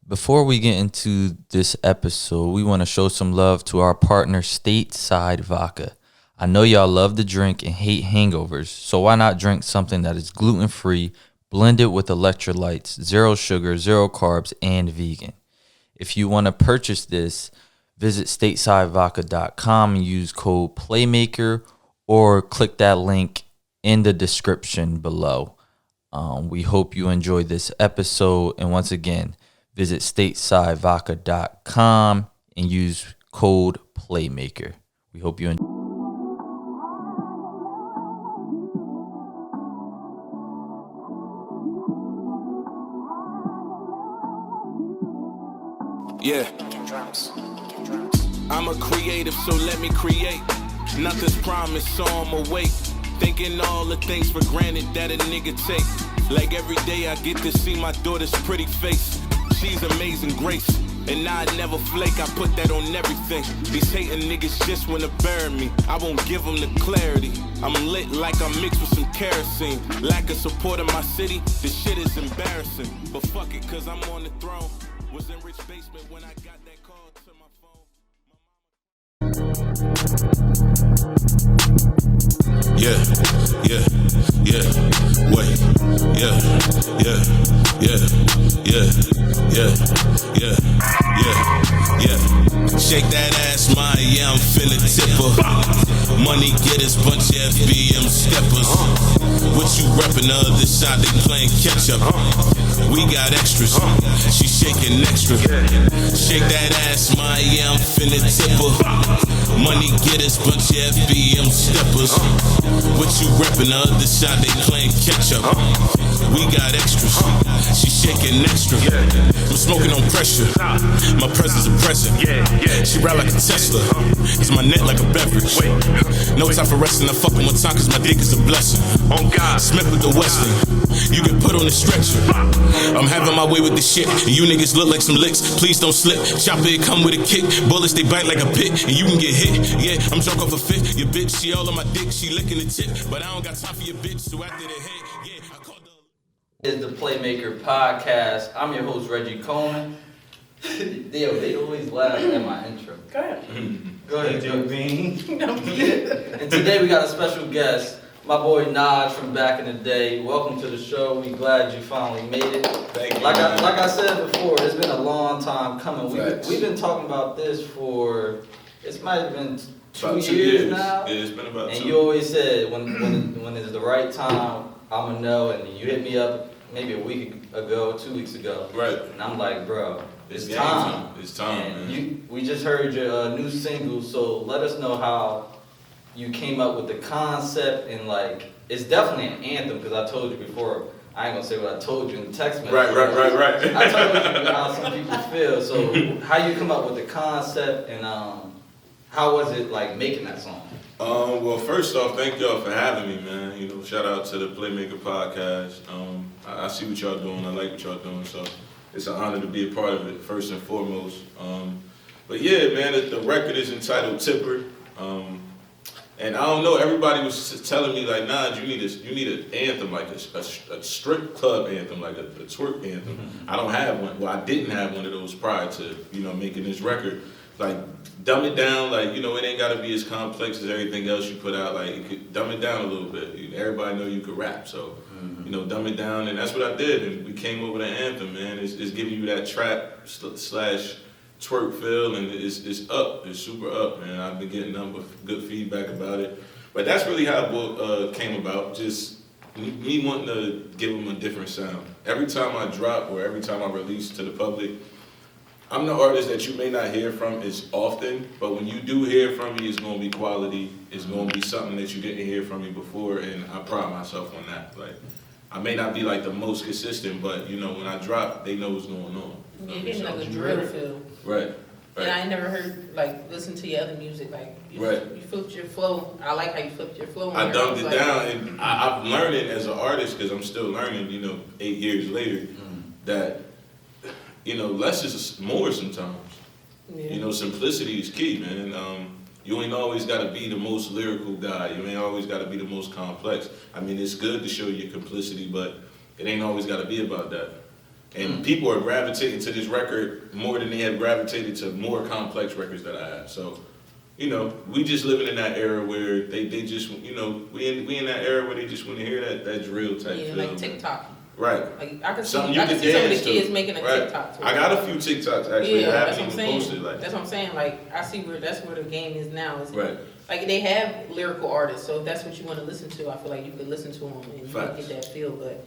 Before we get into this episode, we want to show some love to our partner, Stateside Vodka. I know y'all love to drink and hate hangovers, so why not drink something that is gluten-free, blended with electrolytes, zero sugar, zero carbs, and vegan. If you want to purchase this, visit statesidevodka.com and use code PLAYMAKER or click that link in the description below. We hope you enjoy this episode, and once again, visit statesidevodka.com and use code PLAYMAKER. We hope you enjoy. Yeah. I'm a creative, so let me create. Nothing's promised, so I'ma wait. Thinking all the things for granted that a nigga take. Like every day I get to see my daughter's pretty face. She's amazing grace, and I never flake. I put that on everything. These hating niggas just wanna bury me. I won't give them the clarity. I'm lit like I'm mixed with some kerosene. Lack of support in my city, this shit is embarrassing. But fuck it, cause I'm on the throne. Was in Rich basement when I got that call to my phone. Yeah, wait, yeah. Shake that ass, my, yeah, I'm finna tipper. Money getters, bunch of FBM steppers. What you reppin', the other side, they playing catch up. We got extras, she shaking extra. Shake that ass, my, yeah, I'm finna tipper. Money getters, bunch of FBM steppers. What you reppin', the other side, they playing catch up. We got extras, she shaking extra. I'm smoking on pressure, my presence a present. She ride like a Tesla, it's my neck like a beverage. No time for resting, I'm fucking one time cause my dick is a blessing. Smith with the Western, you get put on the stretcher. I'm having my way with this shit, and you niggas look like some licks. Please don't slip, chopper it come with a kick. Bullets they bite like a pit, and you can get hit. Yeah, I'm drunk off a fit, your bitch, she all on my dick, she licking the tip. But I don't got time for your bitch, so after the hit, yeah, I called the... Is the Playmaker podcast. I'm your host, Reggie Coleman. They always laugh at my intro. Go ahead. Go ahead, Joe Bean. And today we got a special guest, my boy Nahj from back in the day. Welcome to the show. We glad you finally made it. Thank you. Like I said before, it's been a long time coming. We've been talking about this for, it might have been two years now. Yeah, it's been about and 2. you always said when it's the right time, I'm gonna know. And you hit me up maybe a week ago, 2 weeks ago. Right. And I'm like, bro, it's game time. It's time, and man. we just heard your new single, so let us know how you came up with the concept. And like, it's definitely an anthem, because I told you before, I ain't gonna say what I told you in the text message. Right. I told you how some people feel. So how you come up with the concept, and how was it like making that song? Well, first off, thank y'all for having me, man. You know, shout out to the Playmaker podcast. I see what y'all doing. I like what y'all doing. So it's an honor to be a part of it, first and foremost. But yeah, man, the record is entitled Tipper. And I don't know, everybody was telling me like, nah, you need an anthem, like a strip club anthem, like a twerk anthem. I don't have one. Well, I didn't have one of those prior to, making this record. Like, dumb it down, like, it ain't gotta be as complex as everything else you put out. Like, you could dumb it down a little bit. Everybody know you could rap, so, dumb it down. And that's what I did, and we came up with an anthem, man. It's giving you that trap / twerk feel, and it's up. It's super up, man. I've been getting nothing but good feedback about it. But that's really how it came about, just me wanting to give them a different sound. Every time I drop or every time I release to the public, I'm the artist that you may not hear from as often, but when you do hear from me, it's going to be quality. It's going to be something that you didn't hear from me before, and I pride myself on that. Like, I may not be like the most consistent, but when I drop, they know what's going on. You're getting like a drill feel. Right. And I ain't never heard, listen to your other music. You flipped your flow. I like how you flipped your flow. I dumbed it down, and I've learned it as an artist, because I'm still learning, 8 years later, that, less is more sometimes. Yeah. Simplicity is key, man. You ain't always got to be the most lyrical guy. You ain't always got to be the most complex. I mean, it's good to show your complicity, but it ain't always got to be about that. And people are gravitating to this record more than they have gravitated to more complex records that I have. So, you know, we just living in that era where they just, you know, we in that era where they just want to hear that drill type feel. Like TikTok. Right. Like I can see, Something you can see some of the dance to. kids making a TikTok. I got a few TikToks actually. Yeah, I that's haven't what I'm even saying. posted. Like, that's what I'm saying. Like I see that's where the game is now. Right. Like they have lyrical artists, so if that's what you want to listen to, I feel like you could listen to them and you can get that feel. But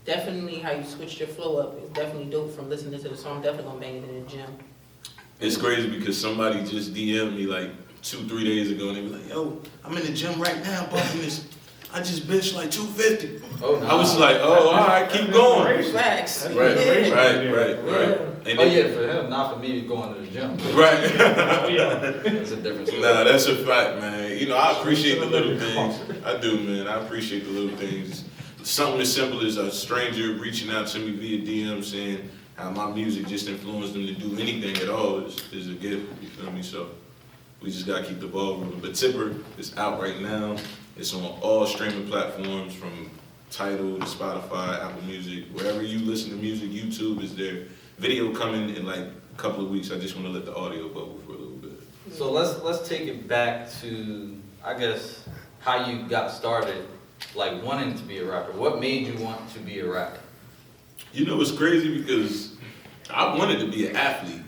definitely how you switched your flow up is definitely dope from listening to the song. Definitely gonna bang it in the gym. It's crazy because somebody just DM'd me like 2-3 days ago and they was like, yo, I'm in the gym right now bumping this. I just benched like 250. Oh, no. I was like, oh, all right, keep going. Facts. Right. Yeah. And yeah, for him, not for me going to the gym. Right. That's a different story. Nah, that's a fact, man. You know, I appreciate the little things. I do, man. I appreciate the little things. Something as simple as a stranger reaching out to me via DM saying how my music just influenced them to do anything at all is a gift. You feel me? So we just gotta keep the ball rolling. But Tipper is out right now. It's on all streaming platforms from Tidal to Spotify, Apple Music, wherever you listen to music. YouTube is there. Video coming in like a couple of weeks. I just want to let the audio bubble for a little bit. So let's take it back to, I guess, how you got started, like wanting to be a rapper. What made you want to be a rapper? You know, it's crazy because I wanted to be an athlete.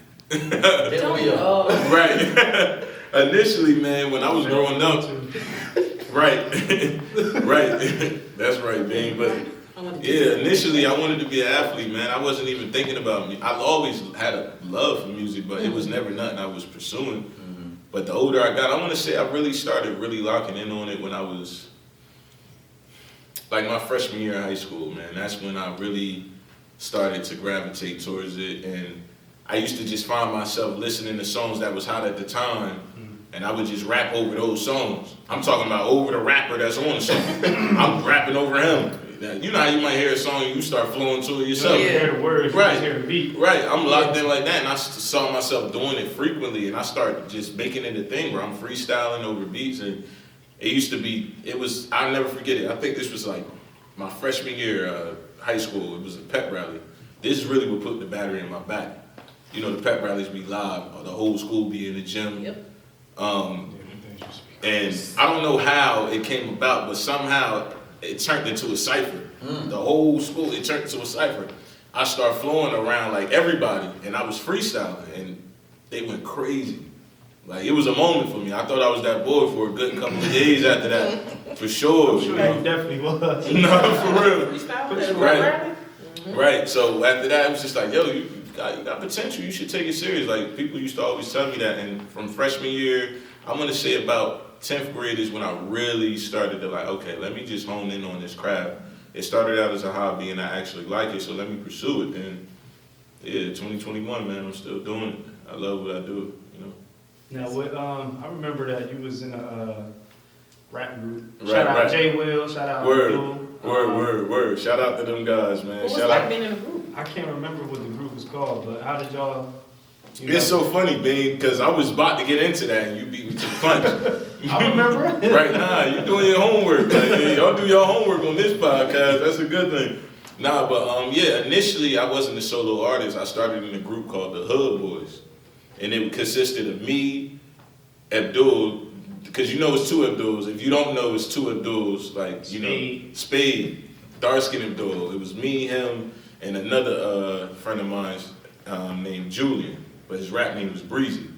Right. Initially, man, when I was growing up. Right. Right. That's right, man. But yeah, initially I wanted to be an athlete, man. I wasn't even thinking about me. I've always had a love for music, but it was never nothing I was pursuing. Mm-hmm. But the older I got, I want to say I really started locking in on it when I was like my freshman year in high school, man. That's when I really started to gravitate towards it. And I used to just find myself listening to songs that was hot at the time. And I would just rap over those songs. I'm talking about over the rapper that's on the song. I'm rapping over him. You know how you might hear a song and you start flowing to it yourself. You hear the words, right. You just hear the beat. Right, I'm locked in like that, and I saw myself doing it frequently, and I started just making it a thing where I'm freestyling over beats, and it used to be, I'll never forget it. I think this was like my freshman year, high school. It was a pep rally. This really would put the battery in my back. You know, the pep rallies be live, or the whole school be in the gym. Yep. And I don't know how it came about, but somehow it turned into a cipher. The whole school, it turned into a cipher. I started flowing around like everybody, and I was freestyling, and they went crazy. Like, it was a moment for me. I thought I was that boy for a good couple of days after that, for sure. I'm sure you definitely was. No, for real. Freestyle? Right. Right. So after that, it was just like, yo, you got potential. You should take it serious. Like, people used to always tell me that. And from freshman year, I want to say about 10th grade is when I really started to like, okay, let me just hone in on this craft. It started out as a hobby, and I actually like it, so let me pursue it. And yeah, 2021, man, I'm still doing it. I love what I do, you know. Now, what, I remember that you was in a rap group. Right, Shout out right. J. Will, shout out Word, Abdul. word. Shout out to them guys, man. What was Shout like out. being in a group? I can't remember what the group was called, but how did y'all? It's so funny, Bean, because I was about to get into that, and you beat me to the punch. I remember. Right now, you doing your homework. Like, y'all do your homework on this podcast. That's a good thing. Nah, but yeah, initially I wasn't a solo artist. I started in a group called the Hood Boys, and it consisted of me, Abdul, because you know it's two Abduls. If you don't know, it's two Abduls. Like, you know, Spade, dark-skinned Abdul. It was me, him, and another friend of mine named Julian, but his rap name was Breezy.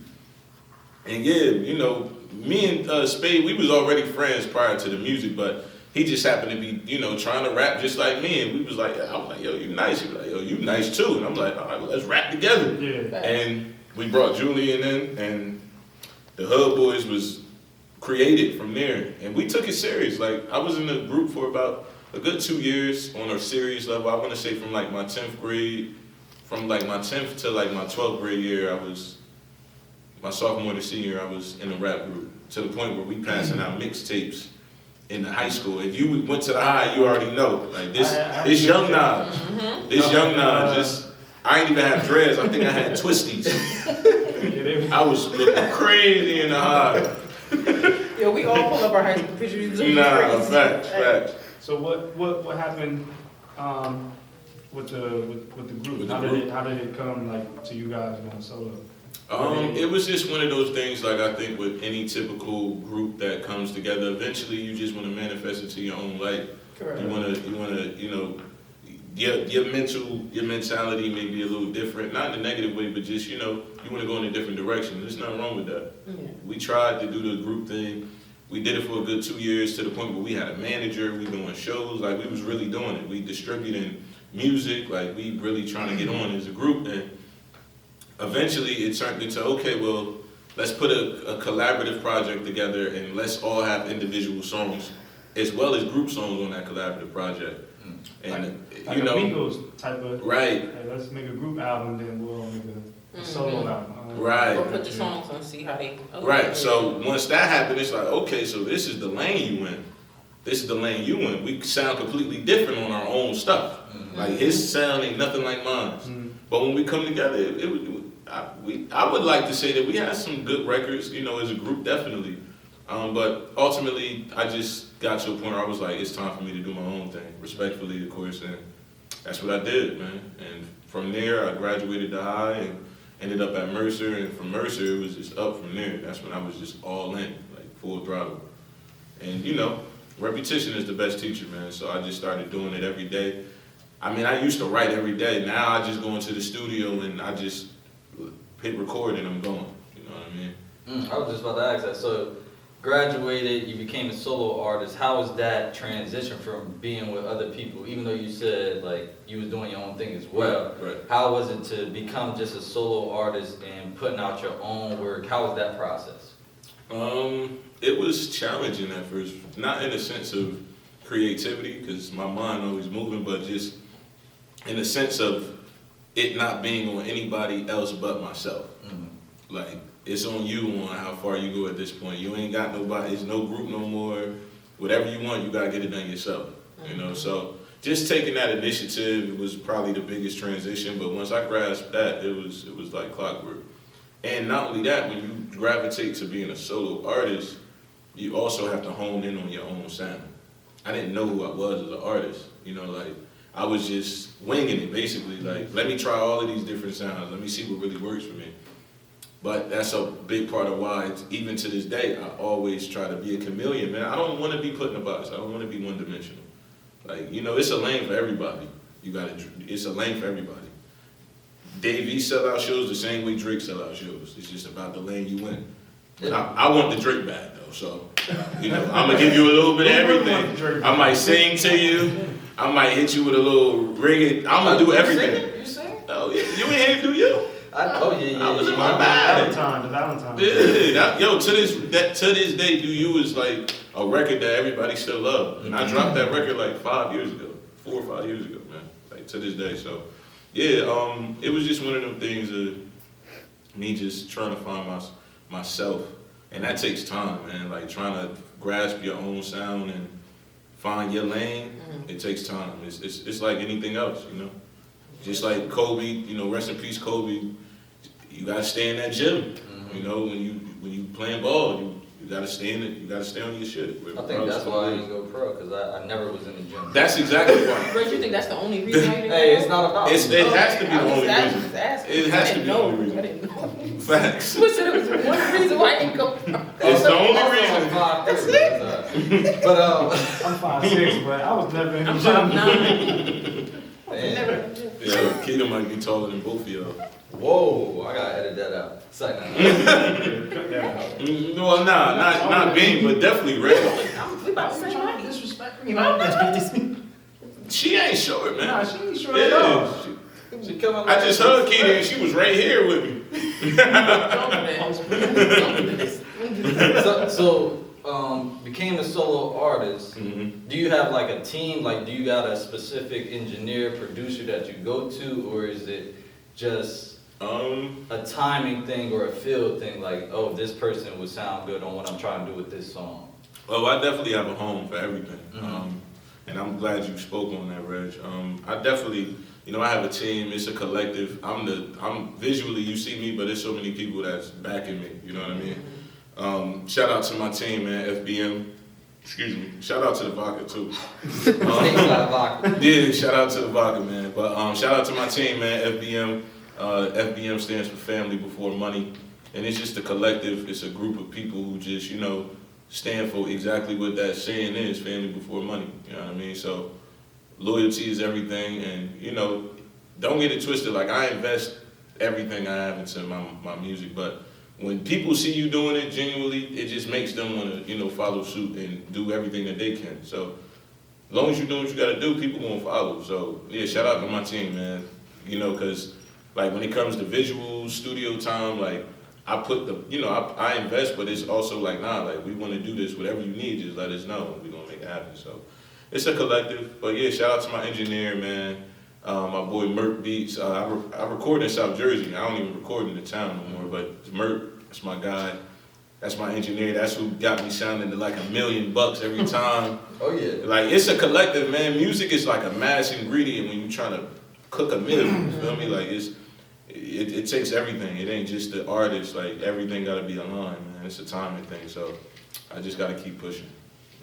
And yeah, you know, me and Spade, we was already friends prior to the music, but he just happened to be, you know, trying to rap just like me, and we was like, I was like, yo, you nice. He was like, yo, you nice too. And I'm like, all right, well, let's rap together. Yeah. And we brought Julian in, and the Hood Boys was created from there, and we took it serious. Like, I was in the group for about a good 2 years on a serious level. I want to say from like my 10th grade, from like my 10th to like my 12th grade year, my sophomore to senior, I was in a rap group, to the point where we passing out mixtapes in the high school. If you went to the high, you already know. Like, this young Nahj, I ain't even have dreads. I think I had twisties. I was looking crazy in the high. Yeah, we all pull up our high school pictures. Nah, facts. So what happened with the group? With the How group? did it come like to you guys going solo? It was just one of those things, like I think with any typical group that comes together, eventually you just want to manifest it to your own life. Correct. You want to, your mentality may be a little different, not in a negative way, but just, you want to go in a different direction. There's nothing wrong with that. Yeah. We tried to do the group thing. We did it for a good 2 years to the point where we had a manager, we doing shows, like we was really doing it. We distributing music, like we really trying to get on as a group. And eventually it turned into, okay, well, let's put a collaborative project together and let's all have individual songs as well as group songs on that collaborative project. And Like a Migos type of, right, hey, let's make a group album, then we'll make a solo album. right. Or put the songs on, see how they. Oh, Right. yeah. So once that happened, it's like, okay, so this is the lane you in. This is the lane you in. We sound completely different on our own stuff. Like his sound ain't nothing like mine. But when we come together, I would like to say that we had some good records, as a group, definitely. But ultimately, I just got to a point where I was like, it's time for me to do my own thing, respectfully, of course, and that's what I did, man. And from there, I graduated to high and ended up at Mercer, and from Mercer, it was just up from there. That's when I was just all in, like full throttle. And repetition is the best teacher, man, so I just started doing it every day. I mean, I used to write every day. Now I just go into the studio and I just hit record and I'm going, you know what I mean? I was just about to ask that. So, graduated, you became a solo artist. How was that transition from being with other people? Even though you said like you was doing your own thing as well. Right. How was it to become just a solo artist and putting out your own work? How was that process? It was challenging at first, not in the sense of creativity, because my mind always moving, but just in the sense of it not being on anybody else but myself. Like, it's on you on how far you go at this point. You ain't got nobody, it's no group no more. Whatever you want, you gotta get it done yourself. So just taking that initiative was probably the biggest transition, but once I grasped that, it was like clockwork. And not only that, when you gravitate to being a solo artist, you also have to hone in on your own sound. I didn't know who I was as an artist, like I was just winging it basically, like let me try all of these different sounds, let me see what really works for me. But that's a big part of why, even to this day, I always try to be a chameleon, man. I don't want to be put in a box. I don't want to be one-dimensional. Like, it's a lane for everybody. It's a lane for everybody. Dave E sell out shows the same way Drake sell out shows. It's just about the lane you win. But I want the Drake bag though, so I'm gonna give you a little bit of everything. I might sing to you. I might hit you with a little ring. I'm gonna do everything. You sing? Oh yeah, you ain't here, do you? I was in my bag. The Valentine. Yeah, to this day, Do You is like a record that everybody still loves. And I dropped that record like 5 years ago, 4 or 5 years ago, man. Like to this day, so yeah, it was just one of them things of me just trying to find myself, and that takes time, man. Like trying to grasp your own sound and find your lane. It takes time. It's like anything else, Just like Kobe, rest in peace, Kobe. You gotta stay in that gym. When you playing ball, you gotta stay in it. You gotta stay on your shit. I think that's why I didn't go pro, because I never was in the gym. That's exactly why. Bro, you think that's the only reason why you didn't Hey, go? it's not about It has to be the only reason. It has to be the only I reason. didn't know. Facts. Who said it was one reason why I didn't go? It's the only reason. That's it. But I'm 5'6", but I was never in the I'm gym. 5'9". Never in the gym. Yeah, Keita might be taller than both of y'all. whoa, I gotta edit that out. Second. Cut that out. Well, not being, but definitely Red. We about the same height. Disrespect me. She ain't short, man. Nah, she ain't short at all. Yeah, She come up I just heard Keita and she was right here with me. Became a solo artist. Mm-hmm. Do you have like a team? Like, do you got a specific engineer, producer that you go to, or is it just a timing thing or a feel thing? Like, oh, this person would sound good on what I'm trying to do with this song. Oh, I definitely have a home for everything. And I'm glad you spoke on that, Reg. I definitely, I have a team. It's a collective. I'm visually, you see me, but there's so many people that's backing me. You know what I mean? Shout out to my team, man. FBM. Excuse me. Shout out to the vodka too. Stateside vodka. Yeah, shout out to the vodka, man. But shout out to my team, man. FBM. FBM stands for Family Before Money, and it's just a collective. It's a group of people who just, stand for exactly what that saying is: family before money. You know what I mean? So loyalty is everything, and don't get it twisted. Like, I invest everything I have into my music, but when people see you doing it genuinely, it just makes them want to, follow suit and do everything that they can. So, as long as you're doing what you got to do, people gonna follow. So, yeah, shout out to my team, man. Because, like, when it comes to visuals, studio time, like, I put I invest, but it's also like, nah, like, we want to do this. Whatever you need, just let us know. We're gonna make it happen. So, it's a collective. But yeah, shout out to my engineer, man. My boy Merk Beats. I record in South Jersey. I don't even record in the town no more, but Merk, that's my guy. That's my engineer. That's who got me sounding to like $1 million every time. Oh yeah. Like, it's a collective, man. Music is like a mass ingredient when you're trying to cook a meal. You feel me? Like, it takes everything. It ain't just the artist. Like, everything got to be aligned, man. It's a timing thing. So I just got to keep pushing.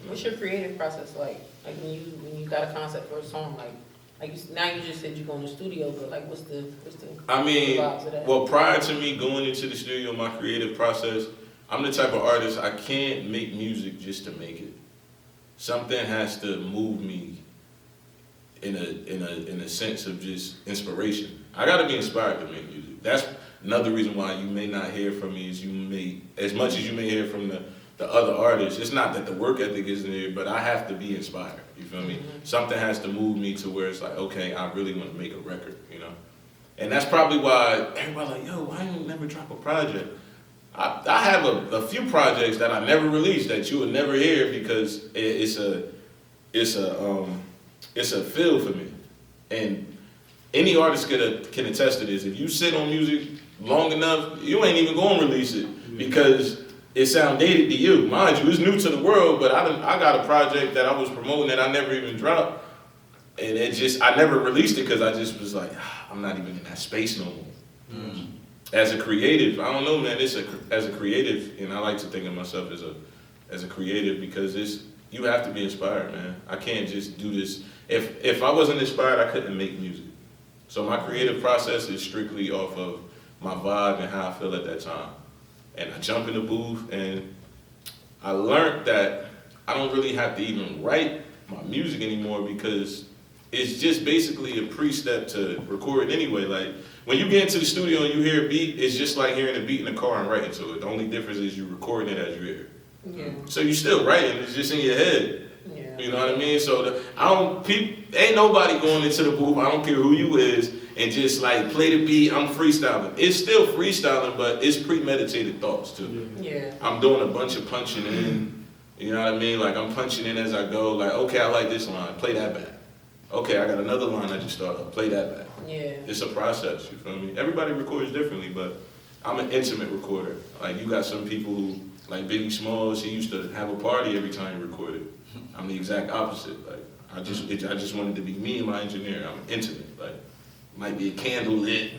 What's your creative process like? Like, when you got a concept for a song, now you just said you go in the studio, but like, what's the vibes of that? Well, prior to me going into the studio, my creative process, I'm the type of artist, I can't make music just to make it. Something has to move me in a sense of just inspiration. I gotta be inspired to make music. That's another reason why you may not hear from me as much as you may hear from the other artists. It's not that the work ethic isn't there, but I have to be inspired. You feel me? Mm-hmm. Something has to move me to where it's like, okay, I really want to make a record, And that's probably why everybody's like, yo, why you never drop a project? I have a few projects that I never released that you would never hear because it's a feel for me. And any artist can attest to this. If you sit on music long enough, you ain't even going to release it because it sound dated to you. Mind you, it's new to the world, but I got a project that I was promoting that I never even dropped. And I never released it because I just was like, I'm not even in that space no more. Mm. As a creative, I don't know, man, as a creative, and I like to think of myself as a creative because you have to be inspired, man. I can't just do this. If I wasn't inspired, I couldn't make music. So my creative process is strictly off of my vibe and how I feel at that time. And I jump in the booth, and I learned that I don't really have to even write my music anymore because it's just basically a pre-step to record anyway. Like, when you get into the studio and you hear a beat, it's just like hearing a beat in the car and writing to it. The only difference is you're recording it as you hear it. Yeah. So you're still writing, it's just in your head. Yeah. You know what I mean? So ain't nobody going into the booth, I don't care who you is, and just like play the beat, I'm freestyling. It's still freestyling, but it's premeditated thoughts too. Yeah. I'm doing a bunch of punching in, you know what I mean? Like, I'm punching in as I go, like, okay, I like this line, play that back. Okay, I got another line I just started up, play that back. Yeah. It's a process, you feel me? Everybody records differently, but I'm an intimate recorder. Like, you got some people who, like Biggie Smalls, he used to have a party every time he recorded. I'm the exact opposite. Like, I just wanted to be me and my engineer. I'm intimate. Like, might be a candle lit,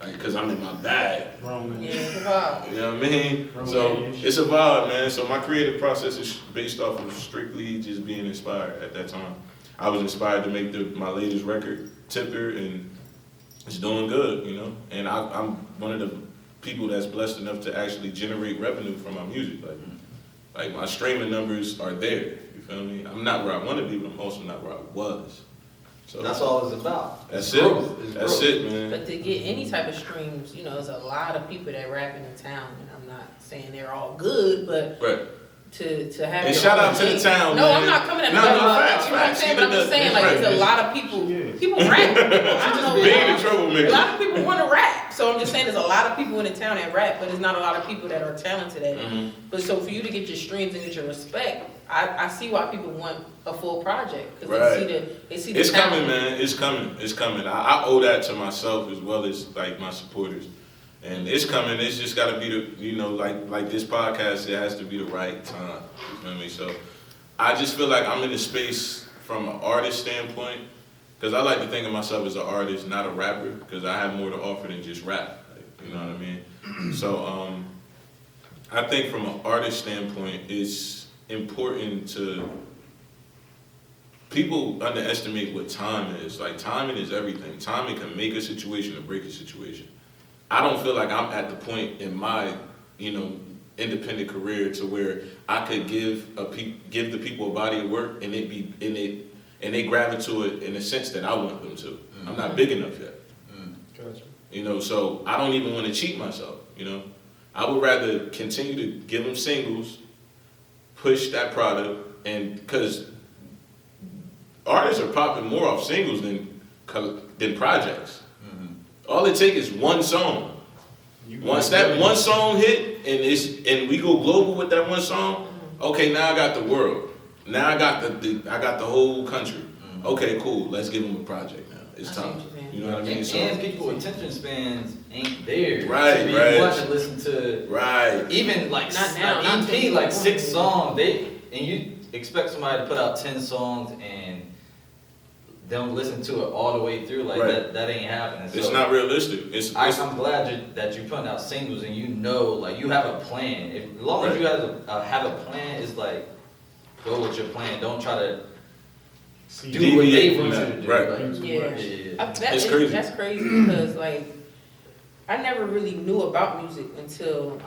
like, cause I'm in my bag. Yeah, it's a vibe. You know what I mean? So it's a vibe, man. So my creative process is based off of strictly just being inspired at that time. I was inspired to make my latest record, Tipper, and it's doing good, And I'm one of the people that's blessed enough to actually generate revenue from my music. Like my streaming numbers are there. You feel me? I'm not where I want to be, but I'm also not where I was. So that's all it's about. That's growth. it. That's it, man. But to get any type of streams, there's a lot of people that rapping in town, and I'm not saying they're all good, but right. To have. And shout out to the town. No, man. I'm not coming at no, facts. facts. You know what I'm saying? But I'm just saying, like, there's a lot of people. People rap. I don't know. Being a troublemaker. A lot of people want to rap. So I'm just saying, there's a lot of people in the town that rap, but there's not a lot of people that are talented at it. Mm-hmm. But so for you to get your streams and get your respect, I see why people want a full project because they see the It's talent. coming, man. It's coming. I owe that to myself as well as like my supporters. And it's coming. It's just got to be like this podcast. It has to be the right time. You feel me? So I just feel like I'm in the space from an artist standpoint because I like to think of myself as an artist, not a rapper, because I have more to offer than just rap. Like, you know what I mean? So I think from an artist standpoint, it's important to people underestimate what time is. Like, timing is everything. Timing can make a situation or break a situation. I don't feel like I'm at the point in my, independent career to where I could give the people a body of work and they grab into it in the sense that I want them to. I'm not big enough yet. Gotcha. So I don't even want to cheat myself. I would rather continue to give them singles, push that product, and because artists are popping more off singles than projects. All it takes is one song. Once that one song hit and we go global with that one song, okay, now I got the world. Now I got the whole country. Okay, cool. Let's give them a project now. It's time. You know what I mean? And people's attention spans ain't there. Right, to be right. Want to listen to even like Not now, not EP, like 6 now. songs. And you expect somebody to put out 10 songs and don't listen to it all the way through. Like Right. that ain't happening. So It's not realistic. I'm glad that you're putting out singles and like you have a plan. As long as you have a plan, it's like go with your plan. Don't try to do what they want you to do. Right. Like, Yeah. It's crazy. That's crazy because like I never really knew about music until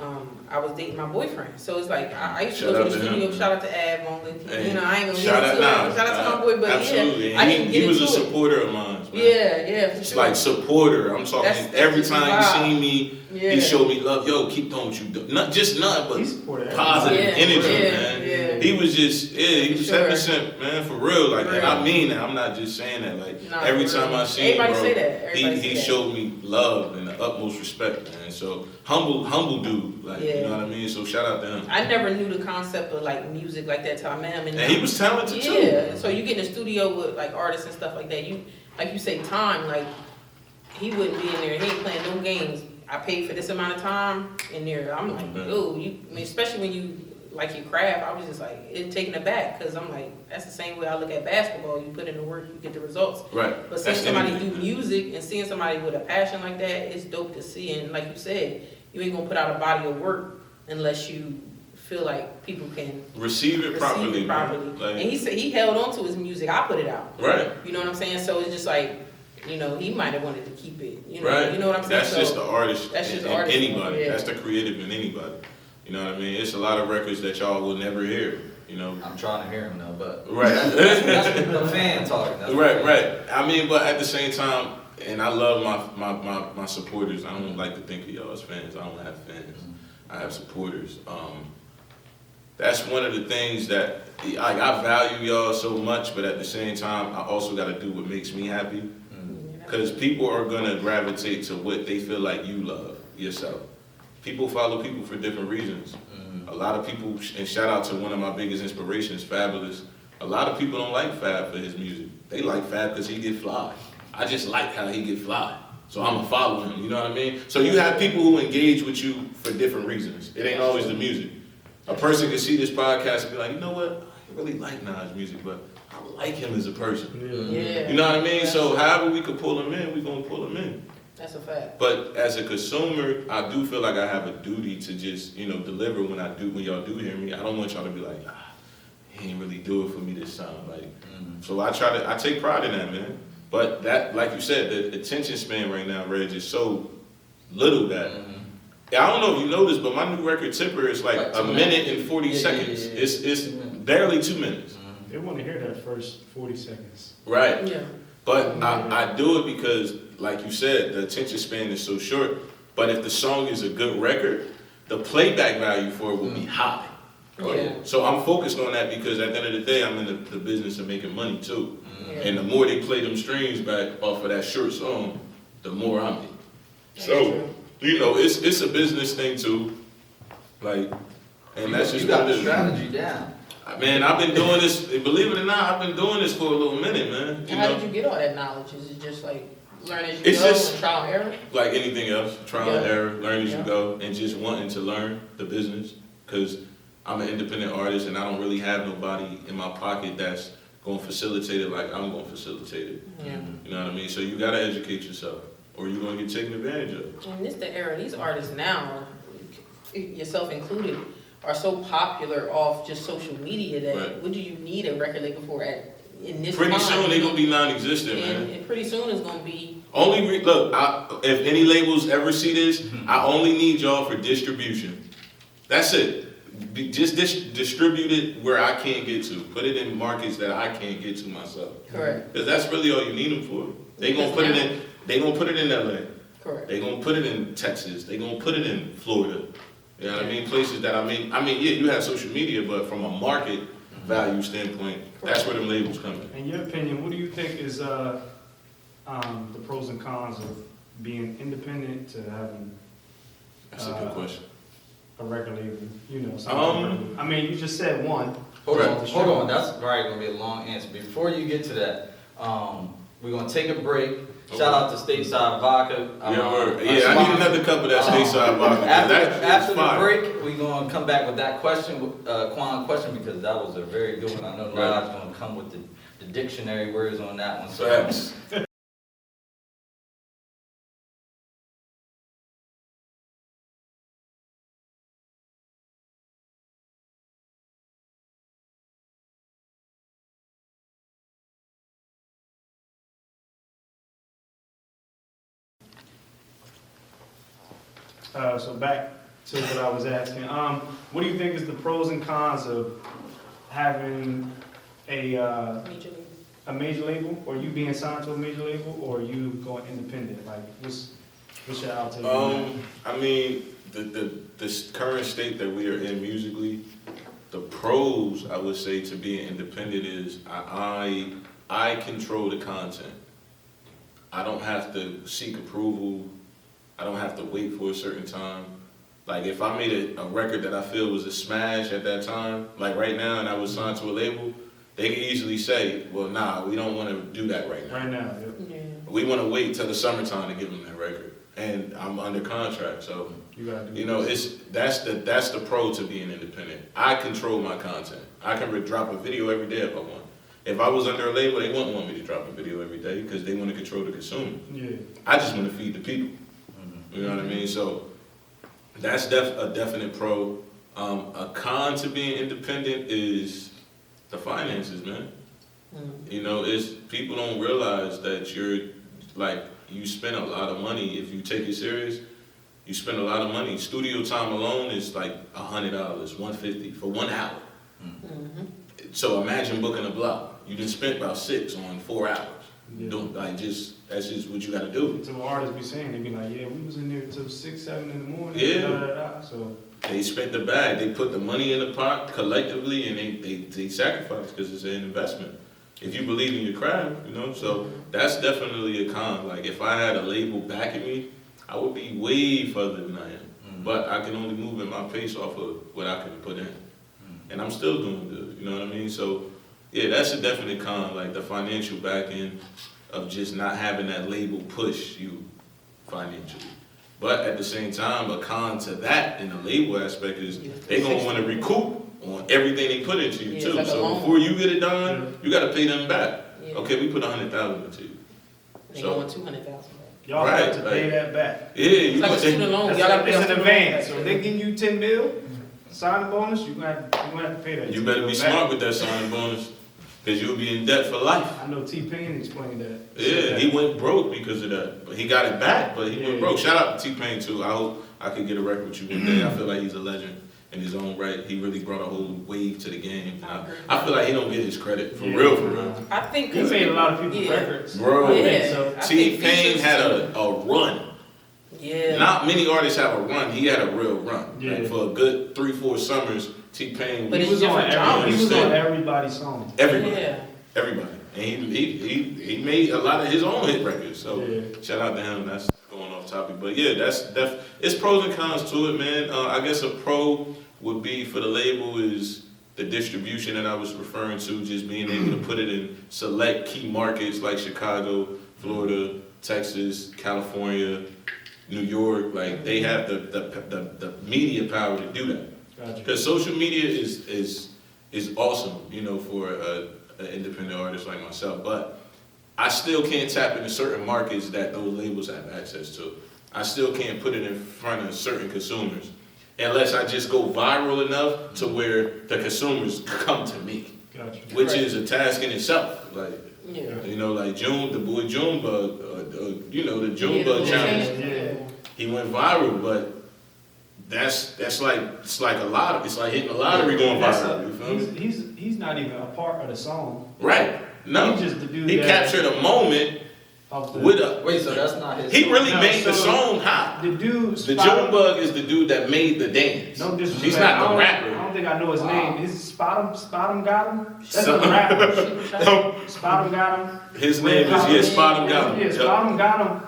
I was dating my boyfriend. So it's like I used to Shout go to out the to studio. him. Shout out to Ad Moment. Hey, I ain't gonna shout get into out it. Shout out to my boy, but absolutely. I didn't get he was into a it. supporter of mine. Man. Yeah, for It's sure. like supporter. I'm talking That's every just time vibe. he seen me, Yeah. he showed me love. Yo, keep doing what you do. Not just none, but He supported positive everybody. energy, Yeah, man. yeah. He was just, he For was sure. 7%, man, for real. Like, For and real. I mean that. I'm not just saying that. Like, Nah, every for time real. I see him, Everybody bro, say that. Everybody he say that. showed me love and the utmost respect, man. So humble dude, like, Yeah. you know what I mean. So shout out to him. I never knew the concept of like music like that till I met him. And he was talented too. Yeah, so you get in the studio with like artists and stuff like that. Like you say, time. Like he wouldn't be in there. He ain't playing no games. I paid for this amount of time in there. I'm like, Mhm. yo, especially when you like your craft. I was just like, it taken aback because I'm like, that's the same way I look at basketball. You put in the work, you get the results. Right. But seeing That's somebody anything, do man. music and seeing somebody with a passion like that, it's dope to see. And like you said, you ain't gonna put out a body of work unless you feel like people can Receive it properly, man. Like, and he said he held on to his music. I put it out. right. You know what I'm saying? So it's just like, he might have wanted to keep it. Right. You know what I'm saying? That's just the artist. That's just in artist, anybody. yeah. That's the creative in anybody. You know what I mean? It's a lot of records that y'all will never hear. I'm trying to hear him though, but Right. that's the fan talking. That's Right. I mean, but at the same time, and I love my supporters. I don't like to think of y'all as fans. I don't have fans. I have supporters. That's one of the things that I value y'all so much, but at the same time, I also got to do what makes me happy. Because people are going to gravitate to what they feel like you love yourself. People follow people for different reasons. A lot of people, and shout out to one of my biggest inspirations, Fabulous. A lot of people don't like Fab for his music. They like Fab because he get fly. I just like how he get fly. So I'm going to follow him, you know what I mean? So you have people who engage with you for different reasons. It ain't always the music. A person can see this podcast and be like, you know what? I really like Nah's music, but I like him as a person. Yeah. You know what I mean? So however we could pull him in, we're going to pull him in. That's a fact. But as a consumer, I do feel like I have a duty to just, deliver when y'all do hear me. I don't want y'all to be like, he ain't really do it for me this time. Like, so I take pride in that, man. But that, like you said, the attention span right now, Reg, is so little that, I don't know if you noticed, but my new record Tipper is like a minute and 40 seconds. Yeah. It's barely 2 minutes. They want to hear that first 40 seconds. Right. Yeah. But I do it because, like you said, the attention span is so short. But if the song is a good record, the playback value for it will be high. Yeah. So I'm focused on that because at the end of the day, I'm in the business of making money too. Yeah. And the more they play them streams back off of that short song, the more I make. So, it's a business thing too. Like, and that's just you got what it the is. strategy down. Man, I've been doing this, believe it or not, I've been doing this for a little minute, man. And how did you get all that knowledge? Is it just like learn as you It's go just- and trial and error? Like anything else, trial and Yeah. error, learn as you Yeah. go, and just wanting to learn the business. Because I'm an independent artist and I don't really have nobody in my pocket that's going to facilitate it like I'm going to facilitate it. Yeah. You know what I mean? So you got to educate yourself or you're going to get taken advantage of. And this the era. These artists now, yourself included, are so popular off just social media that Right. what do you need a record label for in this Pretty time? soon they gonna be non-existent, man. And pretty soon it's gonna be. Look, if any labels ever see this, I only need y'all for distribution. That's it. Just distribute it where I can't get to. Put it in markets that I can't get to myself. Correct. Because that's really all you need them for. They gonna put it in. They gonna put it in LA. Correct. They gonna put it in Texas. They gonna put it in Florida. You know what I mean? Places that yeah, you have social media, but from a market value standpoint, that's where them labels come in. In your opinion, what do you think is the pros and cons of being independent to having That's a good question. a record label? You know, something I mean, you just said one. Hold Right. on. That's probably gonna be a long answer. Before you get to that, we're gonna take a break. Shout out to Stateside Vodka. I need another cup of that Stateside vodka. After the break, we're gonna come back with that question, Quan question, because that was a very good one. I know Nahj's gonna come with the dictionary words on that one. So. Facts. So back to what I was asking. What do you think is the pros and cons of having a major label, or you being signed to a major label, or you going independent? Like, what's your outtake? I mean, the current state that we are in musically, the pros I would say to being independent is I control the content. I don't have to seek approval. I don't have to wait for a certain time. Like if I made a record that I feel was a smash at that time, like right now, and I was signed to a label, they can easily say, well, nah, we don't want to do that right now. Right now, Yeah. We want to wait till the summertime to give them that record. And I'm under contract, so you gotta do that's the pro to being independent. I control my content. I can drop a video every day if I want. If I was under a label, they wouldn't want me to drop a video every day because they want to control the consumer. Yeah. I just want to feed the people. You know what I mean? So that's a definite pro. A con to being independent is the finances, man. You know, people don't realize that you spend a lot of money if you take it serious. You spend a lot of money. Studio time alone is like $100, $150 for 1 hour. Mm-hmm. So imagine booking a block. You just spent about 6 on 4 hours. Yeah. That's just what you got to do. So artists be saying, they be like, yeah, we was in there till 6, 7 in the morning. Yeah. So They spent the bag. They put the money in the pot collectively, and they sacrifice because it's an investment. If you believe in your craft, you know, so that's definitely a con. Like if I had a label backing me, I would be way further than I am. But I can only move at my pace off of what I can put in, and I'm still doing good. You know what I mean? So yeah, that's a definite con. Like the financial backing of just not having that label push you financially. But at the same time, a con to that in the label aspect is they gonna want to recoup on everything they put into you too. Like So before you get it done, you got to pay them back. Yeah. Okay, we put $100,000 into you. They So- want 200,000. y'all Right, have to pay that back. Yeah, you It's like a put student loan. That's Y'all gotta pay it's off an student loan advance. back. So if they give you 10 mil, sign bonus, you gonna have to pay that. you better be smart with that signing bonus because you'll be in debt for life. I know T-Pain explained that. Yeah, he went broke because of that. But he got it back, but he went Yeah. broke. Shout out to T-Pain too. I hope I could get a record with you one day. I feel like he's a legend in his own right. He really brought a whole wave to the game. I feel like he don't get his credit for real, for real. I think He made a lot of people Yeah. records. Bro, Yeah. So I think T-Pain features had too. a run. Yeah. Not many artists have a run. He had a real run. Yeah. Like for a good 3-4 summers, T-Pain But he it's was on different genres. he was on everybody's song. everybody. Yeah. Everybody. And he made a lot of his own hit records. So Yeah. shout out to him. That's going off topic. But yeah, it's pros and cons to it, man. I guess a pro would be for the label is the distribution that I was referring to, just being able to put it in select key markets like Chicago, Florida, Texas, California, New York. Like they have the media power to do that. Gotcha. Because social media is awesome, you know, for an independent artist like myself. But I still can't tap into certain markets that those labels have access to. I still can't put it in front of certain consumers. unless I just go viral enough to where the consumers come to me, Gotcha. which is a task in itself. Like, Yeah. you know, like the boy Junebug, you know, the Junebug Yeah, challenge. Yeah. He went viral, but it's like a lot. It's like hitting a lottery going viral. You feel me? He's not even a part of the song. Right? No, He's just the dude he that- captured a moment Of the, with a. Wait, so that's not his He song? really No, made the so song hot. the dude. The Junebug is the dude that made the dance. No disrespect. He's not the I don't rapper. think I know his Wow. name. Is Spot him got him? That's So- the rapper. Spot him got him. His name is Spot 'em Got 'em. Yeah, Spot him got him.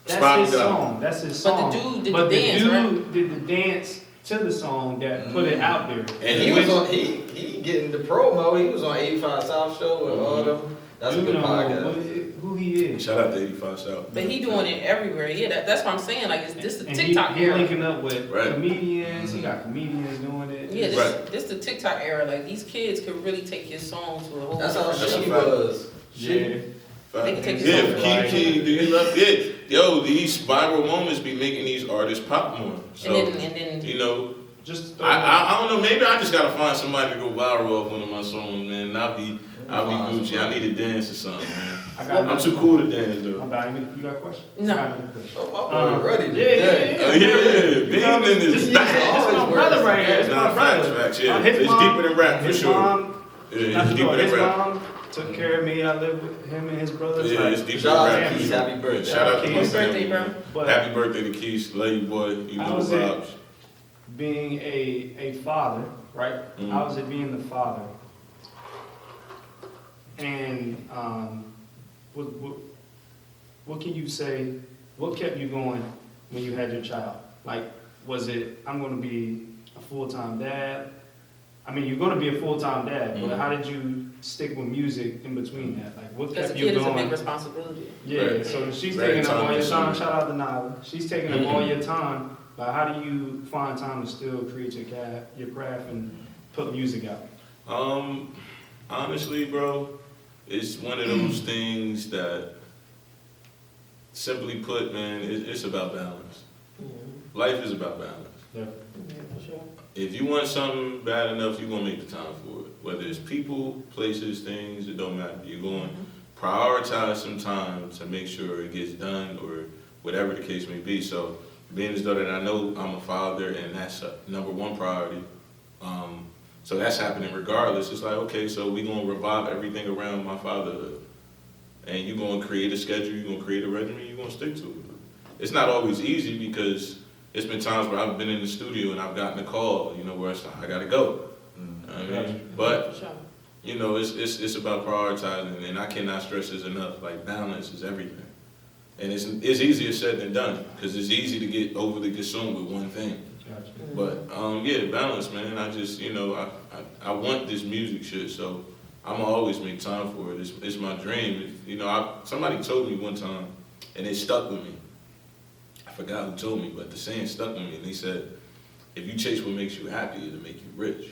That's Spot 'em his Got 'em. song. That's his But the song. dude did But the dance, right? did the dance to the song that put it out there. And He was on, he getting the promo. He was on 85 South Show with all them. That's a You good know podcast. who he is. Shout out to 85 South. But he doing it everywhere. Yeah, that's what I'm saying. Like, it's this the And TikTok he era. linking up with Right. comedians. He got comedians doing it. Yeah, Right. this the TikTok era. Like, these kids could really take his song to a whole. That's how different That's a she fact. was. Yeah. They can take his Yeah, song. Kiki, do you love it? Yo, these viral moments be making these artists pop more. So, And then you know, Just I don't know. Maybe I just gotta find somebody to go viral off one of my songs, man. I'll be Gucci. I need to dance or something, man. I got I'm too cool to dance though. I'm bad. You got a question? No. I got a question. Oh, I'm ready Yeah, today. Oh yeah, being in this This back. is my brother right here. It's Nah, my brother. facts, yeah. His It's mom- deeper than rap, for his sure. Mom, Yeah, that's it's deeper his than rap. mom took care of me. I lived with him and his brothers. Yeah, like, it's deeper Shout out than to rap. Keith. Happy birthday. Shout out to Happy my birthday, family. bro. But Happy birthday to Keith. Love you, boy. You know How's the it? vibes. being a father, right? Mhm. How was it being the father? And what can you say? What kept you going when you had your child? Like, was it, I'm going to be a full-time dad? I mean, you're going to be a full-time dad, but Mhm. how did you stick with music in between that? Like, what Because a kept you kid is a going? big responsibility. Yeah, Right. so she's Very taking up all your time. time-consuming. Shout out to Nahj. She's taking up all your time. But how do you find time to still create your craft and put music out? Honestly, bro, it's one of those things that, simply put, man, it's about balance. Life is about balance. Yeah. Yeah, for sure. If you want something bad enough, you're gonna make the time for it. Whether it's people, places, things, it don't matter. You're going to prioritize some time to make sure it gets done or whatever the case may be. So being as though that I know I'm a father and that's a number one priority. So that's happening regardless. It's like, okay, so we're gonna revive everything around my fatherhood. And you're gonna create a schedule, you're gonna create a regimen, you're gonna stick to it. It's not always easy because it's been times where I've been in the studio and I've gotten a call, you know, where it's like, I gotta go. I mean, but For sure. you know, it's about prioritizing, and I cannot stress this enough. Like, balance is everything, and it's easier said than done because it's easy to get overly consumed with one thing. Gotcha. But yeah, balance, man. I just, you know, I want this music shit, so I'ma always make time for it. It's my dream. You know, somebody told me one time, and it stuck with me. I forgot who told me, but the saying stuck with me, and he said, "If you chase what makes you happy, it'll make you rich."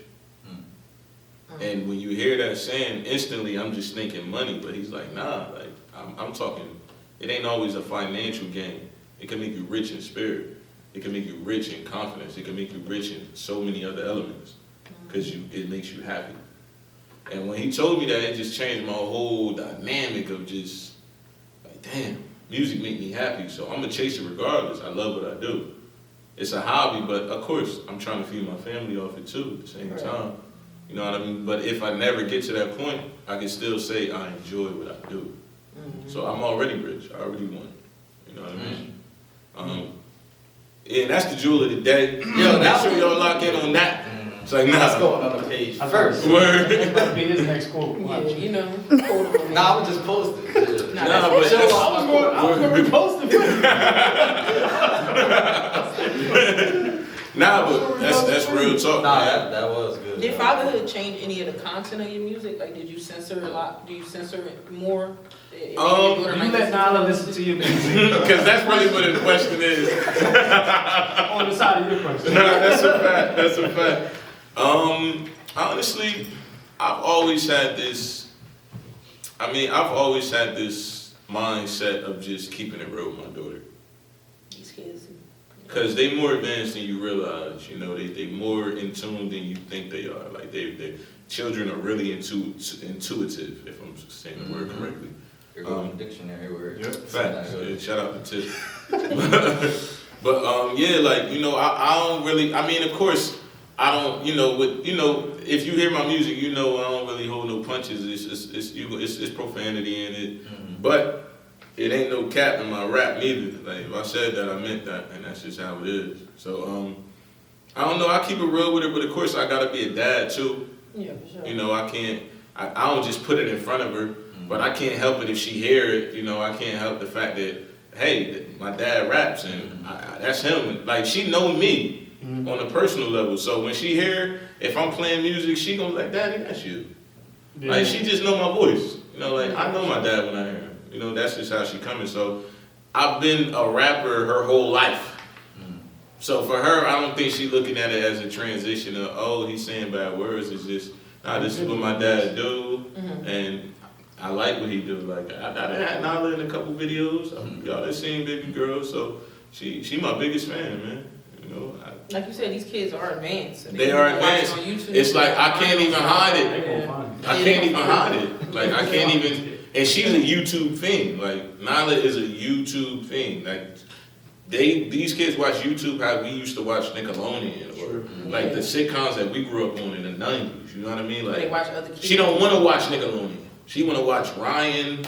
And when you hear that saying, instantly I'm just thinking money, but he's like, nah, like I'm talking, it ain't always a financial gain. It can make you rich in spirit. It can make you rich in confidence. It can make you rich in so many other elements because it makes you happy. And when he told me that, it just changed my whole dynamic of just like, damn, music make me happy, so I'm gonna chase it regardless. I love what I do. It's a hobby, but of course I'm trying to feed my family off it too at the same Right. time. You know what I mean? But if I never get to that point, I can still say I enjoy what I do. So I'm already rich. I already won. You know what I mean? Yeah, and that's the jewel of the day. Yo, Make sure y'all lock in on that. It's like, Let's nah. go on the page I first. Word. That's about to be his next quote. Yeah, Watch. you know. Nah, Nah, I would just post it. Nah, Nah, that's but for sure. that's- I was going to repost it. Nah, but that's real talk. Nah, man. that was good. Did fatherhood change any of the content of your music? Like, did you censor a lot? Do you censor it more? You let Nala listen to your music Because that's really what the question is. on the side of your question. Nah, that's a fact. That's a fact. Honestly, I've always had this. I've always had this mindset of just keeping it real with my daughter. These kids. Cause they more advanced than you realize. You know, they more in tune than you think they are. Like they children are really intuitive, if I'm saying the word correctly. You're going dictionary words. Yep. Facts. Yeah, shout out to Tiff. But yeah, like, you know, I don't really. I mean, of course, I don't. You know, if you hear my music, you know, I don't really hold no punches. It's profanity in it, but it ain't no cap in my rap neither. Like if I said that, I meant that, and that's just how it is. So I don't know. I keep it real with it, but of course, I gotta be a dad too. Yeah, for sure. You know, I can't. I don't just put it in front of her, but I can't help it if she hear it. You know, I can't help the fact that, hey, my dad raps and that's him. Like she know me on a personal level. So when she hear, if I'm playing music, she gonna be like, Daddy, that's you. Yeah. Like she just know my voice. You know, like I know my dad when I hear him. You know, that's just how she coming. So I've been a rapper her whole life. So for her, I don't think she looking at it as a transition of, oh, he's saying bad words. It's just, nah, this is what my dad do, and I like what he do. Like I had Nala in a couple videos. Y'all done seen Baby Girl, so she my biggest fan, man. You know, like you said, these kids are advanced. So they are advanced. It's like I can't even hide it. I can't even hide it. Like I can't even. And she's a YouTube thing. Like Nala is a YouTube thing. Like these kids watch YouTube how we used to watch Nickelodeon or like the sitcoms that we grew up on in the 90s. You know what I mean? Like they watch other kids. She don't want to watch Nickelodeon. She want to watch Ryan,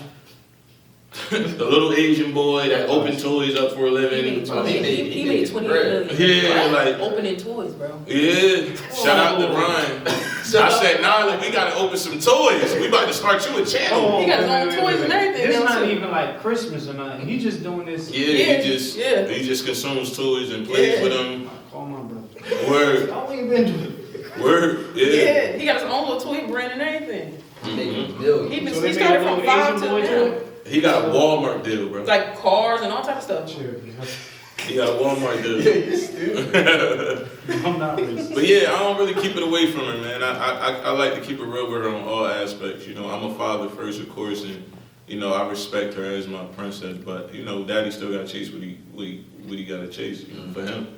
the little Asian boy that opened toys up for a living. He made 28 million. Yeah, like opening toys, bro. Yeah, shout out to Ryan. I said, nah, we gotta open some toys. We about to start you a channel. He got his own toys and everything. This is not even like Christmas or nothing. He just doing this. Yeah, he just consumes toys and plays with them. Call my brother. Word. How we been doing? Word. Yeah, he got his own little toy brand and everything. He started from 5 to now. He got a Walmart deal, bro. Like cars and all type of stuff. He got a Walmart deal. Yeah, you stupid. I'm not racist. But yeah, I don't really keep it away from her, man. I like to keep it real with her on all aspects. You know, I'm a father first, of course, and you know I respect her as my princess. But you know, Daddy still got to chase what he got to chase. You know, for him.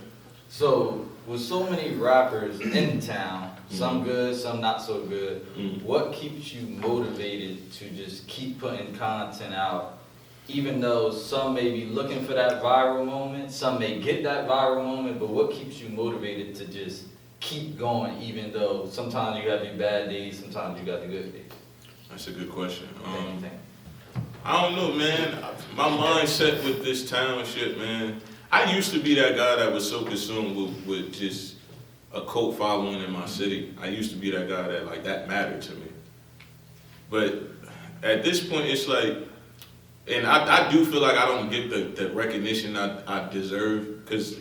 So with so many rappers in town, some good, some not so good, what keeps you motivated to just keep putting content out? Even though some may be looking for that viral moment, some may get that viral moment, but what keeps you motivated to just keep going, even though sometimes you have your bad days, sometimes you got the good days? That's a good question. I don't know, man. My mindset with this town shit, man. I used to be that guy that was so consumed with just a cult following in my city. I used to be that guy that like that mattered to me. But at this point, it's like, and I do feel like I don't get the recognition I deserve, because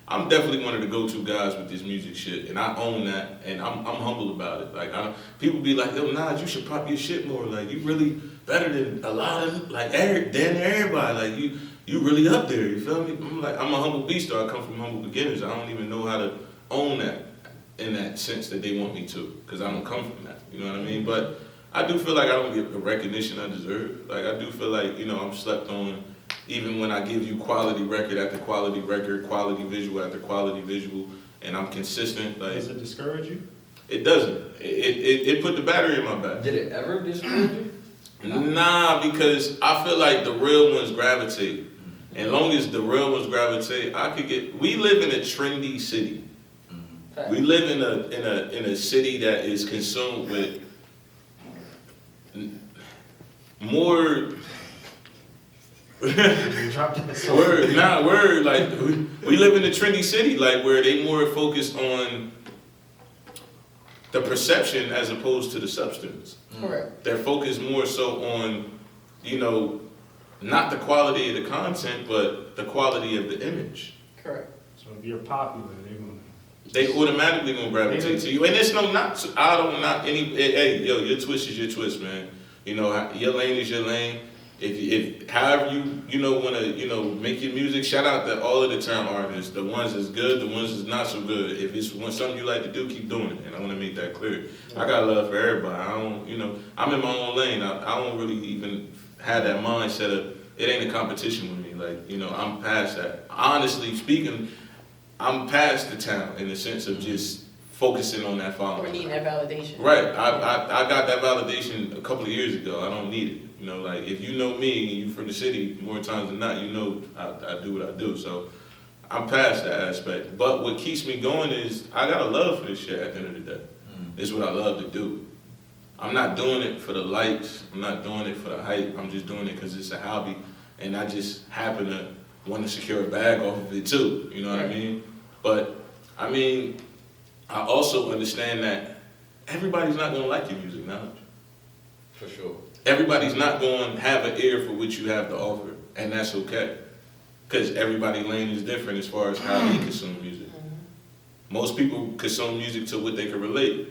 I'm definitely one of the go-to guys with this music shit, and I own that, and I'm humble about it. Like people be like, yo, Nahj, you should pop your shit more. Like you really better than a lot of like everybody. Like you really up there. You feel me? I'm a humble beast. Though I come from humble beginners. I don't even know how to own that in that sense that they want me to, because I don't come from that. You know what I mean? But I do feel like I don't get the recognition I deserve. Like I do feel like, you know, I'm slept on, even when I give you quality record after quality record, quality visual after quality visual, and I'm consistent. Like, does it discourage you? It doesn't. It put the battery in my back. Did it ever discourage you? Nah, because I feel like the real ones gravitate. And long as the real ones gravitate, we live in a trendy city. We live in a city that is consumed with more word. Like we live in a trendy city, like where they more focused on the perception as opposed to the substance. Correct. They're focused more so on, you know, not the quality of the content, but the quality of the image. Correct. So if you're popular, they automatically gonna gravitate to you. And it's I don't knock any. Hey, yo, your twist is your twist, man. You know, your lane is your lane. If however you know want to make your music, shout out to all of the term artists, the ones that's good, the ones that's not so good. If it's something you like to do, keep doing it. And I want to make that clear. I got love for everybody. I don't, I'm in my own lane. I don't really even have that mindset of it ain't a competition with me. Like, you know, I'm past that. Honestly speaking, I'm past the talent in the sense of just focusing on that following. Or needing that validation. Right. I got that validation a couple of years ago. I don't need it. You know, like if you know me and you from the city, more times than not, you know I do what I do. So I'm past that aspect. But what keeps me going is I got a love for this shit at the end of the day. It's what I love to do. I'm not doing it for the likes. I'm not doing it for the hype. I'm just doing it because it's a hobby. And I just happen to want to secure a bag off of it too. You know what I mean? But, I mean, I also understand that everybody's not going to like your music now. For sure. Everybody's not going to have an ear for what you have to offer. And that's okay. Because everybody's lane is different as far as how they consume music. Most people consume music to what they can relate.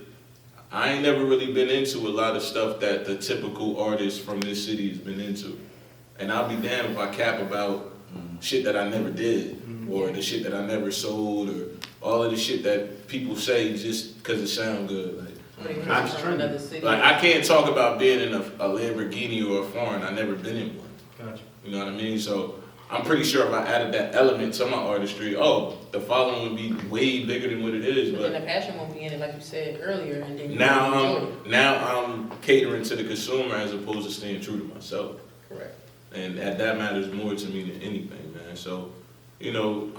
I ain't never really been into a lot of stuff that the typical artist from this city has been into. And I'll be damned if I cap about shit that I never did, or the shit that I never sold, or all of the shit that people say just because it sounds good. Like I can't talk about being in a Lamborghini or a foreign. I never been in one. Gotcha. You know what I mean? So I'm pretty sure if I added that element to my artistry, the following would be way bigger than what it is. But then the passion won't be in it, like you said earlier, and then now I'm catering to the consumer as opposed to staying true to myself. Correct. And that matters more to me than anything, man. So, you know,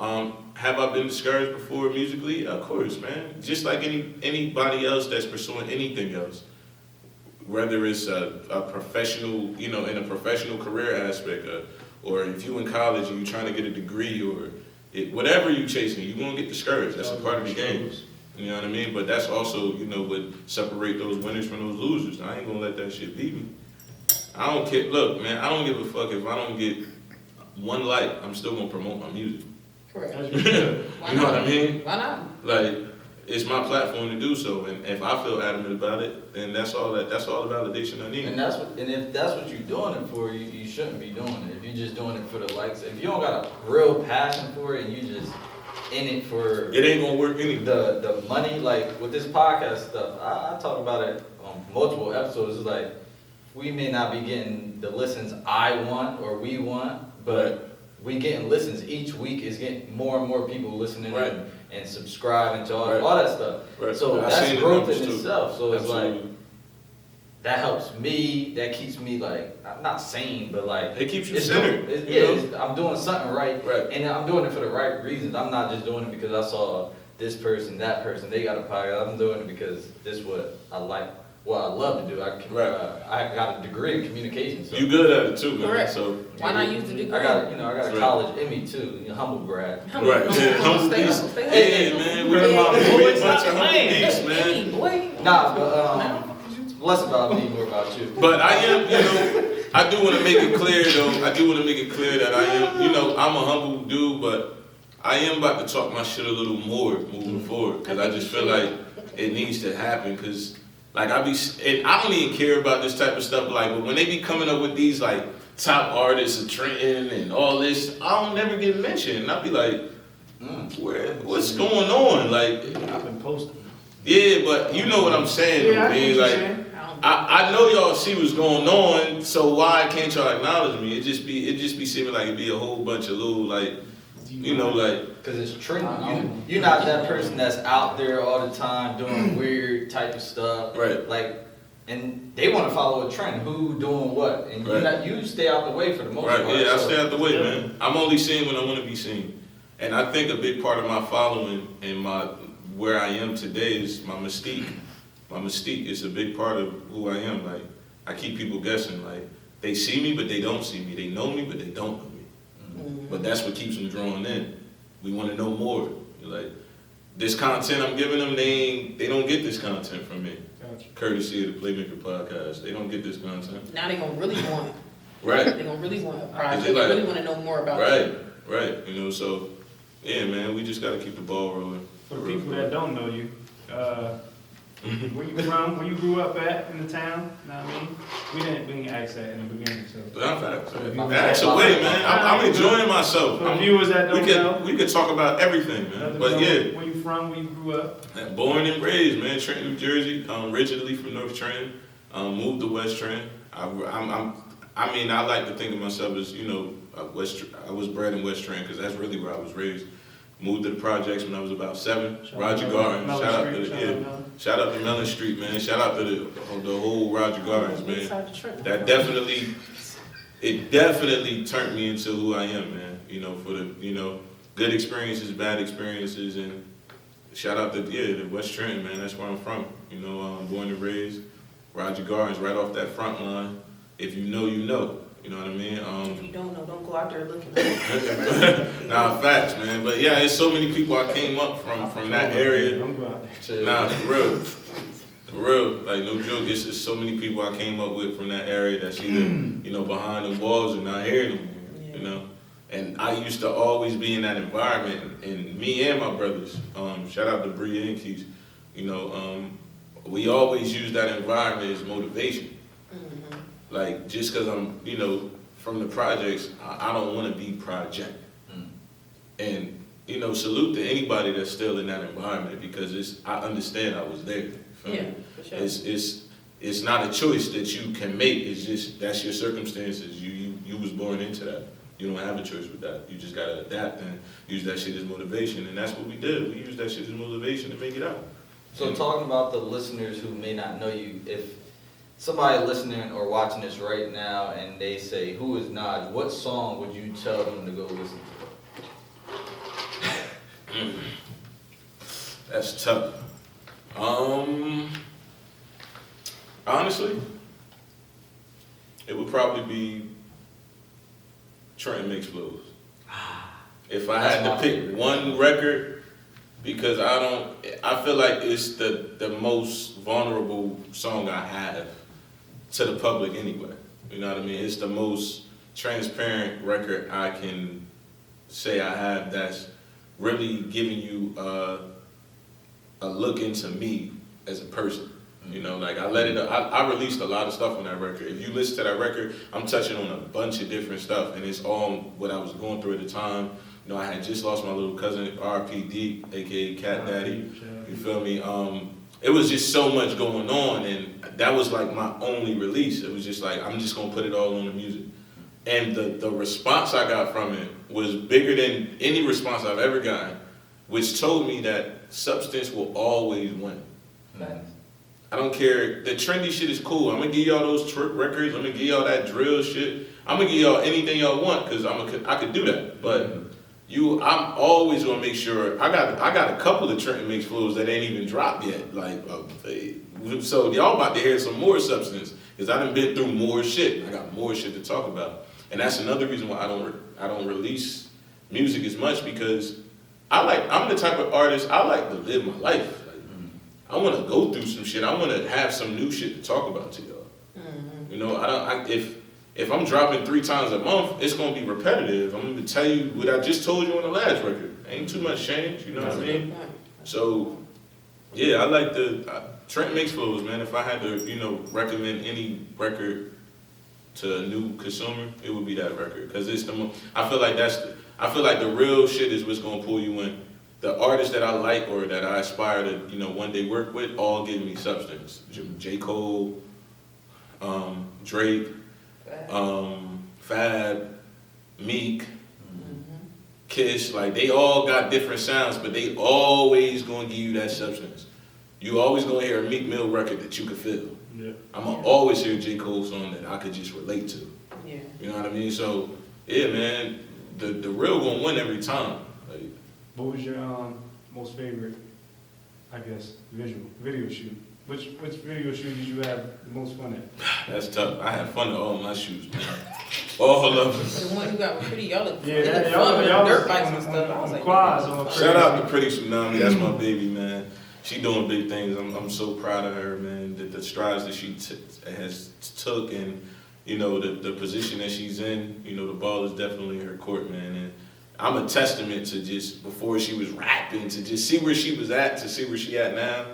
have I been discouraged before musically? Of course, man. Just like anybody else that's pursuing anything else. Whether it's a professional, you know, in a professional career aspect, or if you in college and you're trying to get a degree, or whatever you chasing, you're going to get discouraged. That's a part of the game. You know what I mean? But that's also, you know, what separate those winners from those losers. I ain't going to let that shit beat me. I don't care. Look, man, I don't give a fuck if I don't get one like. I'm still going to promote my music. Correct. You know what I mean? Why not? Like, it's my platform to do so, and if I feel adamant about it, then that's all the validation I need. And if that's what you're doing it for, you shouldn't be doing it. If you're just doing it for the likes, if you don't got a real passion for it and you just in it for it ain't gonna work anyway. The money, like with this podcast stuff, I talk about it on multiple episodes. It's like we may not be getting the listens I want or we want, but we getting listens each week. Is getting more and more people listening and subscribing to all that stuff. Right. So that's growth in itself. So it's like that helps me. That keeps me like not sane, but like it keeps you centered. I'm doing something right, and I'm doing it for the right reasons. I'm not just doing it because I saw this person, that person, they got a podcast. I'm doing it because this is what I like. What I love to do. I got a degree in communication. So. You good at it too, man. Correct. So why not use the degree? I got a college in me too. Humble grad. Right. Hey, man, we're about a bunch of humble beasts, man. Nah, but less about me, more about you. But I am, you know, I do want to make it clear though. I do want to make it clear that I am, you know, I'm a humble dude, but I am about to talk my shit a little more moving forward because I just feel like it needs to happen because. Like and I don't even care about this type of stuff. Like, but when they be coming up with these like top artists of Trenton and all this, I don't never get mentioned. And I be like, what's going on? Like, I've been posting. Yeah, but you know what I'm saying. Yeah, man. Like, I know y'all see what's going on, so why can't y'all acknowledge me? It just be seeming like it be a whole bunch of little like, you know, like. Because it's trending. You're not that person that's out there all the time doing weird type of stuff. Right. Like, and they want to follow a trend. Who doing what? And you stay out the way for the most part. Right, yeah, I stay out the way, man. I'm only seen when I want to be seen. And I think a big part of my following and where I am today is my mystique. My mystique is a big part of who I am. Like, I keep people guessing. Like, they see me, but they don't see me. They know me, but they don't know me. Mm-hmm. But that's what keeps them drawn in. We want to know more. Like, this content I'm giving them, they don't get this content from me. Gotcha. Courtesy of the Playmaker podcast. They don't get this content. Now they're going to really want it. Right. They're going to really want a project. They really want to know more about it. Right. You know, so, yeah, man, we just got to keep the ball rolling. For the people that don't know you, where you from, where you grew up at in the town, you know what I mean? We didn't ask that in the beginning, so. That's away, man. I'm enjoying myself. For the viewers that don't know. We could talk about everything, man. But yeah. Where you from, where you grew up? Born and raised, man. Trenton, New Jersey. Originally from North Trenton. Moved to West Trenton. I I mean, I like to think of myself as, you know, I was bred in West Trent because that's really where I was raised. Moved to the projects when I was about 7. Roger Gardens. Shout out to Mellon Street, man. Shout out to the whole Roger Gardens, man. That definitely turned me into who I am, man. You know, for the, you know, good experiences, bad experiences, and shout out to the West Trent, man. That's where I'm from. You know, born and raised. Roger Gardens, right off that front line. If you know, you know. You know what I mean? If you don't know, don't go out there looking. Nah, facts, man. But yeah, there's so many people I came up from that area. Nah, for real. For real. Like, no joke. It's just so many people I came up with from that area that's either, you know, behind the walls or not here anymore. Yeah. You know? And I used to always be in that environment. And me and my brothers, shout out to Bree and Keith, you know, we always use that environment as motivation. Mm-hmm. Like, just because I'm, you know, from the projects, I don't want to be project. Mm. And, you know, salute to anybody that's still in that environment because I understand I was there. Yeah, for sure. It's not a choice that you can make. It's just, that's your circumstances. You was born into that. You don't have a choice with that. You just got to adapt and use that shit as motivation. And that's what we did. We used that shit as motivation to make it out. So talking about the listeners who may not know you, if somebody listening or watching this right now and they say, who is Nahj, what song would you tell them to go listen to? That's tough. Honestly, it would probably be Trent Makes Flows. If I had to pick one record, because I feel like it's the most vulnerable song I have to the public anyway. You know what I mean? It's the most transparent record I can say I have that's really giving you a look into me as a person. You know, like I released a lot of stuff on that record. If you listen to that record, I'm touching on a bunch of different stuff, and it's all what I was going through at the time. You know, I had just lost my little cousin, RPD, aka Cat Daddy. You feel me? It was just so much going on, and that was like my only release. It was just like, I'm just gonna put it all on the music. And the response I got from it was bigger than any response I've ever gotten, which told me that substance will always win. Nice. I don't care. The trendy shit is cool. I'm gonna give y'all those trip records. I'm gonna give y'all that drill shit. I'm gonna give y'all anything y'all want because I could do that. But I'm always gonna make sure I got a couple of Trent Makes Flows that ain't even dropped yet. Like, so y'all about to hear some more substance because I done been through more shit. I got more shit to talk about, and that's another reason why I don't release music as much because I'm the type of artist I like to live my life. I want to go through some shit. I want to have some new shit to talk about to y'all. Mm-hmm. You know, if I'm dropping 3 times a month, it's gonna be repetitive. I'm gonna tell you what I just told you on the last record. Ain't too much change. You know what I mean? So, yeah, I like Trent Makes Flows, man. If I had to, you know, recommend any record to a new consumer, it would be that record because it's I feel like the real shit is what's gonna pull you in. The artists that I like or that I aspire to, you know, one day work with, all give me substance. J. Cole, Drake, Fab, Meek, Kiss, like they all got different sounds, but they always gonna give you that substance. You always gonna hear a Meek Mill record that you can feel. Yeah. I'm gonna always hear a J. Cole song that I could just relate to. Yeah. You know what I mean? So, yeah, man, the real gonna win every time. Like, what was your most favorite, I guess, video shoot? Which video shoot did you have the most fun at? That's tough. I had fun at all my shoots, man. All of them. The one you got was pretty, y'all look y'all dirt bikes and stuff. I was like, quads. Shout out to Pretty Tsunami. That's my baby, man. She doing big things. I'm so proud of her, man. The strides that she has took, and you know the position that she's in. You know the ball is definitely in her court, man. And I'm a testament to just before she was rapping to just see where she was at to see where she at now.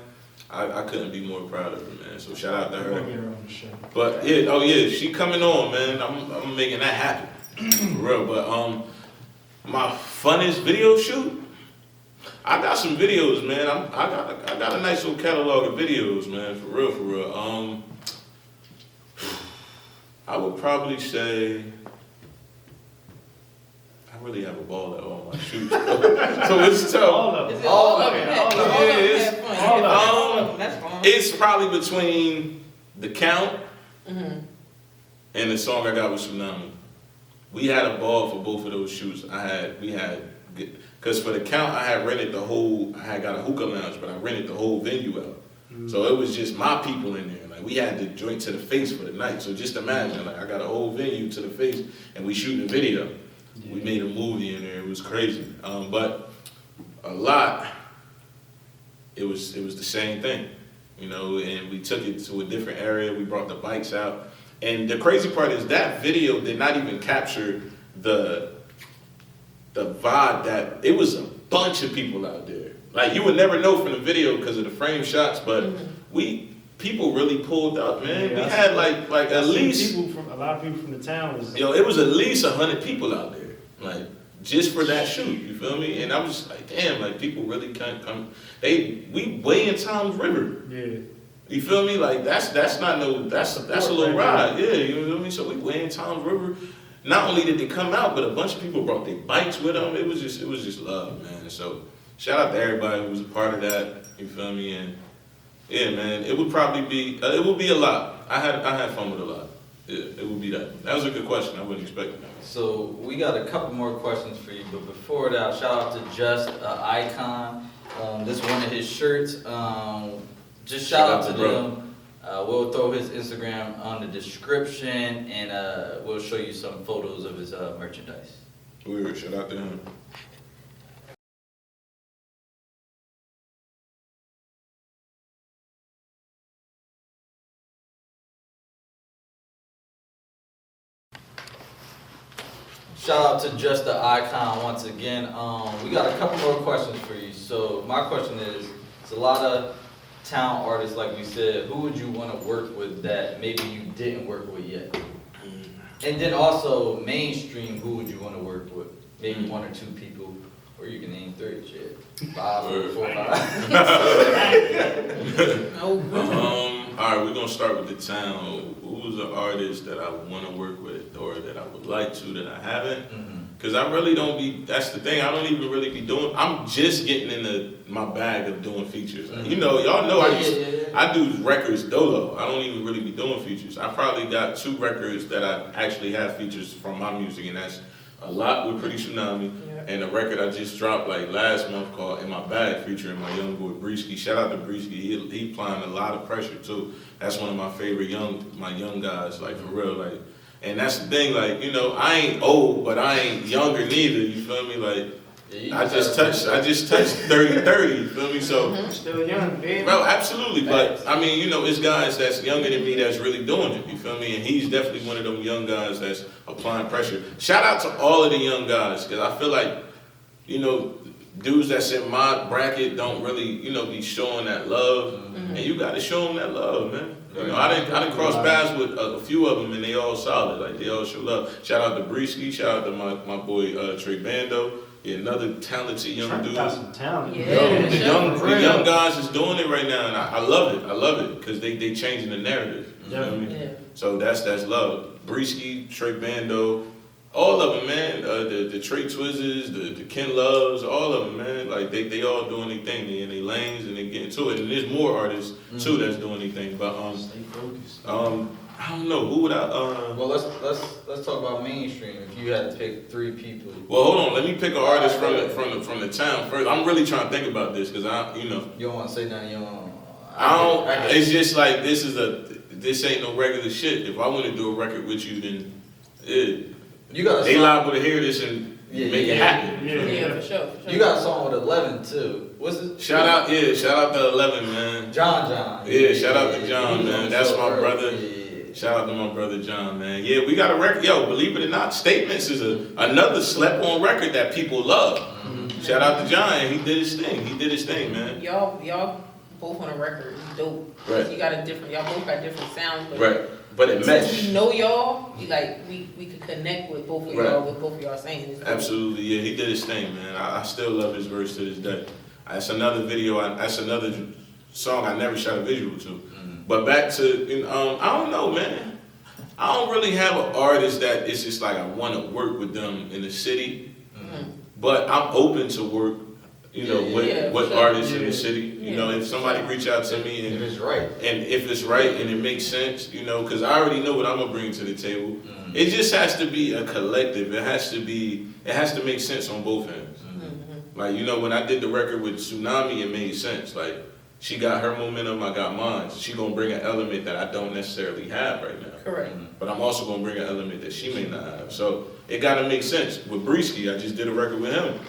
I couldn't be more proud of her, man. So shout out to her. But yeah, she coming on, man. I'm making that happen, for real. But my funnest video shoot, I got some videos, man. I got a nice little catalog of videos, man. For real. I would probably say I really have a ball at all my shoots. So it's tough. All of Is it. it all of them? Yeah, All of them it's- have fun. all of them. All of them. That's fun. It's probably between The Count Mhm. and the song I got with Tsunami. We had a ball for both of those shoots. Because for The Count, I had got a hookah lounge, but I rented the whole venue out. So it was just my people in there. Like, we had the joint to the face for the night. So just imagine, like, I got a whole venue to the face, and we shooting a video. We made a movie in there. It was crazy. But a lot, it was the same thing, you know. And we took it to a different area. We brought the bikes out, and the crazy part is that video did not even capture the vibe that it was a bunch of people out there. Like, you would never know from the video because of the frame shots, but people really pulled up, man. Yeah, We I had see- like at least a lot of people from the town was. it was at least 100 people out there, like, just for that shoot, you feel me? And I was like, damn, like, people really can't come. We way in Tom's River, Yeah. you feel me? Like, that's a little ride, yeah, you know what I mean? So we way in Tom's River. Not only did they come out, but a bunch of people brought their bikes with them. It was just love, man. So shout out to everybody who was a part of that, you feel me? And yeah, man, it would probably be, it would be a lot. I had fun with a lot. Yeah, it would be that. That was a good question. I wasn't expecting that. So we got a couple more questions for you, but before that, shout out to Just Icon. This is one of his shirts. Just shout out to them. We'll throw his Instagram on the description, and we'll show you some photos of his merchandise. Weird. Shout out to him. Shout out to Just the Icon once again. We got a couple more questions for you. So my question is, it's a lot of town artists, like we said. Who would you want to work with that maybe you didn't work with yet? And then also mainstream, who would you want to work with? Maybe one or two people, or you can name three. Shit, 5 or 4, 5. No. All right, we're gonna start with the town. Who's an artist that I want to work with, or that I would like to that I haven't? Because I really don't be. That's the thing. I don't even really be doing. I'm just getting into my bag of doing features. You know, y'all know I do records dolo. I don't even really be doing features. I probably got 2 records that I actually have features from my music, and that's A Lot with Pretty Tsunami, and a record I just dropped like last month called In My Bag, featuring my young boy Breeski. Shout out to Breeski. He applying a lot of pressure too. That's one of my favorite my young guys, like, for real, like. And that's the thing, like, you know, I ain't old, but I ain't younger neither. You feel me? Like, I just touched 30, you feel me? So Still young, baby. bro, absolutely. But I mean, you know, it's guys that's younger than me that's really doing it. You feel me? And he's definitely one of them young guys that's applying pressure. Shout out to all of the young guys, because I feel like, you know, dudes that's in my bracket don't really, you know, be showing that love. And you got to show them that love, man. You know, I didn't cross paths with a few of them, and they all solid. Like, they all show love. Shout out to Breeski. Shout out to my boy Trey Bando. Yeah, another talented young dude. Got some talent. Yeah. The young guys is doing it right now, and I love it. I love it because they changing the narrative. You know what I mean? Yeah. So that's love. Breeski, Trey Bando, all of them, man. The Trey Twizzers, the Ken Loves, all of them, man. Like, they all doing their thing. They in their lanes and they getting to it. And there's more artists too that's doing their thing. But Stay focused. I don't know, who would I? Well, let's talk about mainstream. If you had to pick 3 people. Well, hold on. Let me pick an artist from the town first. I'm really trying to think about this because You don't want to say nothing. You don't. It's just like this ain't no regular shit. If I want to do a record with you, then You got a they song, liable to hear this and make it happen. Yeah, for sure. You got a song with 11 too. What's it? Shout out to 11, man. John. Yeah, shout out to John, He was man. on That's the show my earlier. brother. Yeah. Shout out to my brother John, man. Yeah, we got a record. Yo, believe it or not, Statements is another slept-on record that people love. Shout out to John. He did his thing, man. Y'all both on a record. It's dope. Right. Y'all both got different sounds, but Right. But it since meshed. we know y'all, we could connect with both of y'all, with both of y'all saying this. Absolutely, yeah, he did his thing, man. I still love his verse to this day. That's another video. That's another song I never shot a visual to. But back to, I don't know, man. I don't really have an artist that it's just like I want to work with them in the city, but I'm open to work, with artists in the city. You know, if somebody reach out to me and if it's right, and if it's right and it makes sense, because I already know what I'm gonna bring to the table. It just has to be a collective. It has to make sense on both ends. Like, when I did the record with Tsunami, it made sense. Like, she got her momentum, I got mine. She gonna bring an element that I don't necessarily have right now. Correct. But I'm also gonna bring an element that she may not have. So it gotta make sense. With Breeski, I just did a record with him.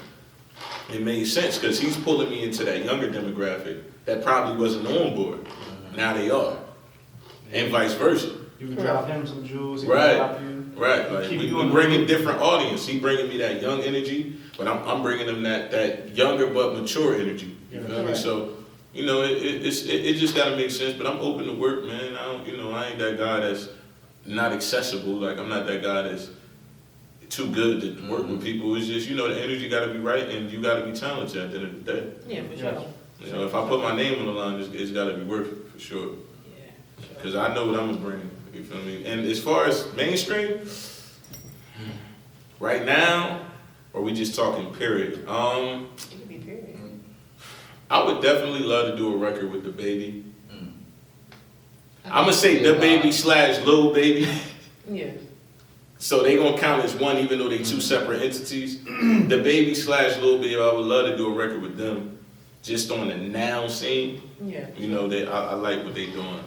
It made sense because he's pulling me into that younger demographic that probably wasn't on board. Now they are. And vice versa. You can drop him some jewels, he Right. can drop you. Right. Like we bringing different audience. He bringing me that young energy, but I'm bringing him that younger but mature energy. You feel me? So, it just gotta make sense. But I'm open to work, man. I ain't that guy that's not accessible. Like, I'm not that guy that's too good to work with people. It's just, the energy gotta be right and you gotta be talented at the end of the day. Yeah, for sure. If I put my name on the line, it's gotta be worth it for sure. Yeah. Because I know what I'm gonna bring. You feel me? And as far as mainstream, right now, or we just talking period? It could be period. I would definitely love to do a record with the baby. I'm gonna say the baby / Lil Baby. Yeah. So they gonna count as one, even though they two separate entities. The baby / Lil Baby, I would love to do a record with them, just on the now scene. Yeah. I like what they doing.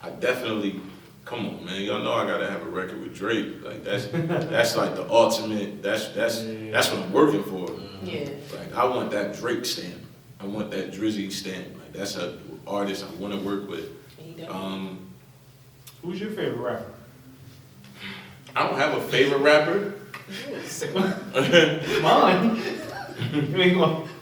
I definitely, come on, man. Y'all know I gotta have a record with Drake. Like that's like the ultimate. That's what I'm working for. Yeah. Like, I want that Drake stamp. I want that Drizzy stamp. Like, that's an artist I want to work with. Who's your favorite rapper? I don't have a favorite rapper. Mine.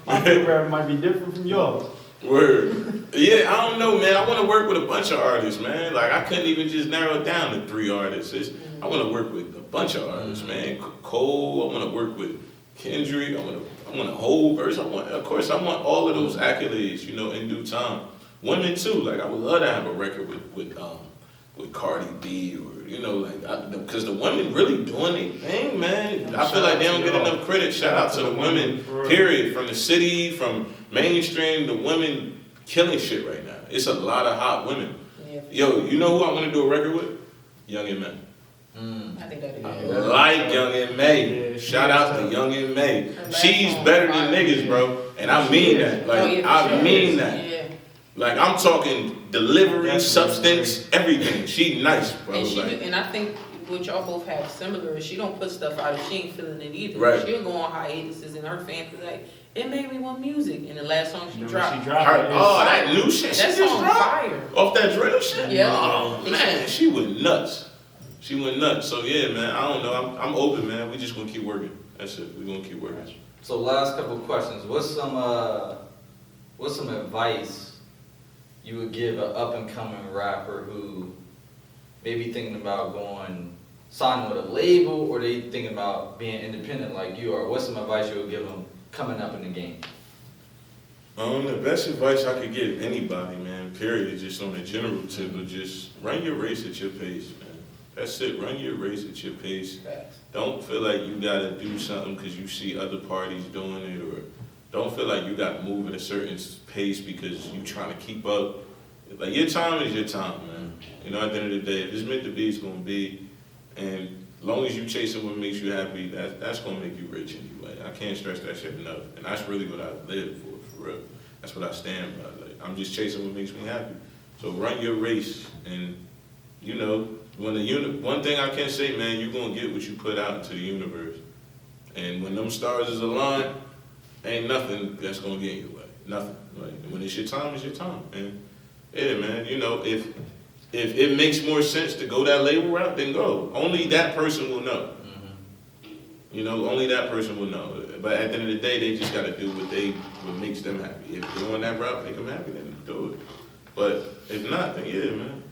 My favorite rapper might be different from yours. Word. Yeah, I don't know, man. I want to work with a bunch of artists, man. Like, I couldn't even just narrow it down to 3 artists. I want to work with a bunch of artists, man. Cole, I want to work with Kendrick. I want a whole verse. I want all of those accolades, in due time. Women too. Like, I would love to have a record with Cardi B, or because the women really doing their thing, man. I feel like they don't get enough credit. Shout out to the women, period. From the city, from mainstream, the women killing shit right now. It's a lot of hot women. Yeah. Yo, you know who I want to do a record with? Young and May. I think that'd be I good. like Young and May. Yeah, Shout out to Young and May. Her She's last better song, than niggas, bro. And I mean that. Like, Oh, yeah, for I sure. mean that. Yeah. Like, I'm talking delivery, substance, everything. She nice, bro. And I think what y'all both have similar is she don't put stuff out if she ain't feeling it either. Right. She'll go on hiatuses and her fans be like, it made me want music. And the last song she dropped. That new shit she That just song dropped? fire. Off that drill shit? Yeah. Oh, man, she went nuts. So, yeah, man, I don't know. I'm open, man. We just gonna keep working. That's it. We gonna keep working. So last couple of questions. What's some advice you would give an up and coming rapper who maybe thinking about signing with a label, or they thinking about being independent like you are? What's some advice you would give them coming up in the game? The best advice I could give anybody, man, period, just on a general tip, but just run your race at your pace, man. That's it. Run your race at your pace. Don't feel like you gotta do something because you see other parties doing it, or don't feel like you gotta move at a certain pace because you trying to keep up. Like, your time is your time, man. At the end of the day, if it's meant to be, it's gonna be. And as long as you chasing what makes you happy, that's gonna make you rich anyway. I can't stress that shit enough. And that's really what I live for real. That's what I stand by. Like, I'm just chasing what makes me happy. So run your race, and one thing I can say, man, you're gonna get what you put out into the universe. And when them stars is aligned, ain't nothing that's gonna get in your way. Nothing. Like, when it's your time, it's your time. And yeah, man, if it makes more sense to go that label route, then go. Only that person will know. Only that person will know. But at the end of the day, they just gotta do what makes them happy. If they're on that route, make them happy, then do it. But if not, then yeah, man.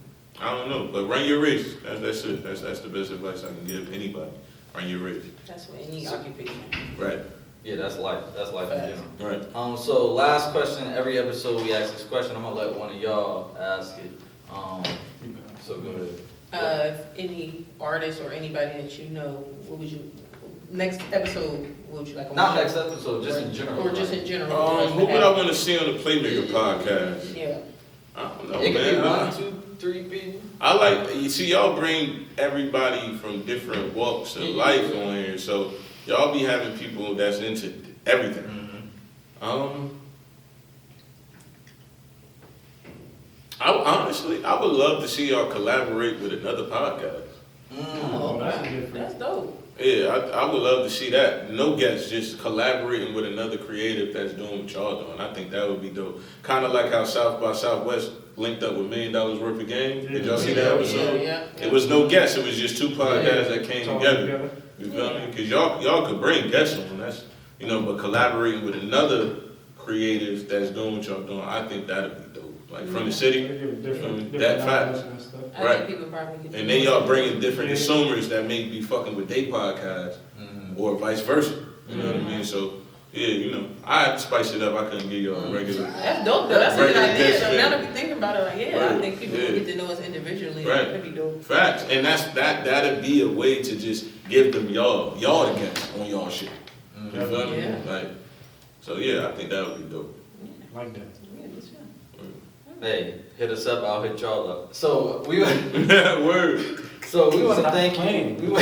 I don't know. But run your race. That's it. That's the best advice I can give anybody. Run your race. That's what any occupation. Right. Yeah, that's life. That's life in general. Right. So last question. Every episode we ask this question. I'm gonna let one of y'all ask it. So go ahead. Any artist or anybody that you know, what would you, next episode, what would you like? Not next episode, just in general. Or just in general. Who would I want to see on the Playmaker podcast? Yeah. I don't know, It could be man. 1, 2, 3 people. I like, you see, y'all bring everybody from different walks of life on here, so y'all be having people that's into everything. I would love to see y'all collaborate with another podcast. Oh, that's dope. Yeah, I would love to see that. No guests, just collaborating with another creative that's doing what y'all doing. I think that would be dope. Kind of like how South by Southwest linked up with $1 Million Worth of Game. Did y'all see that episode? Yeah. It was no guests. It was just two podcasts that came together. You feel me? Because y'all could bring guests on. That's, but collaborating with another creative that's doing what y'all doing, I think that'd be dope. Like from the city, that fact. Right. People probably get And then y'all bringing different consumers that may be fucking with their podcast, or vice versa. You know what I mean? So, yeah, I had to spice it up. I couldn't give y'all a regular. That's dope, though. That's a good idea. So now guest, that we think about it, like, I think people will get to know us individually. Right. That'd be dope. Facts. And that'd be a way to just give them y'all the guests on y'all shit. You feel me? Yeah. Like, so yeah, I think that would be dope. Like that. Hey, hit us up. I'll hit y'all up. So we Word. So we want to Stop thank playing. you.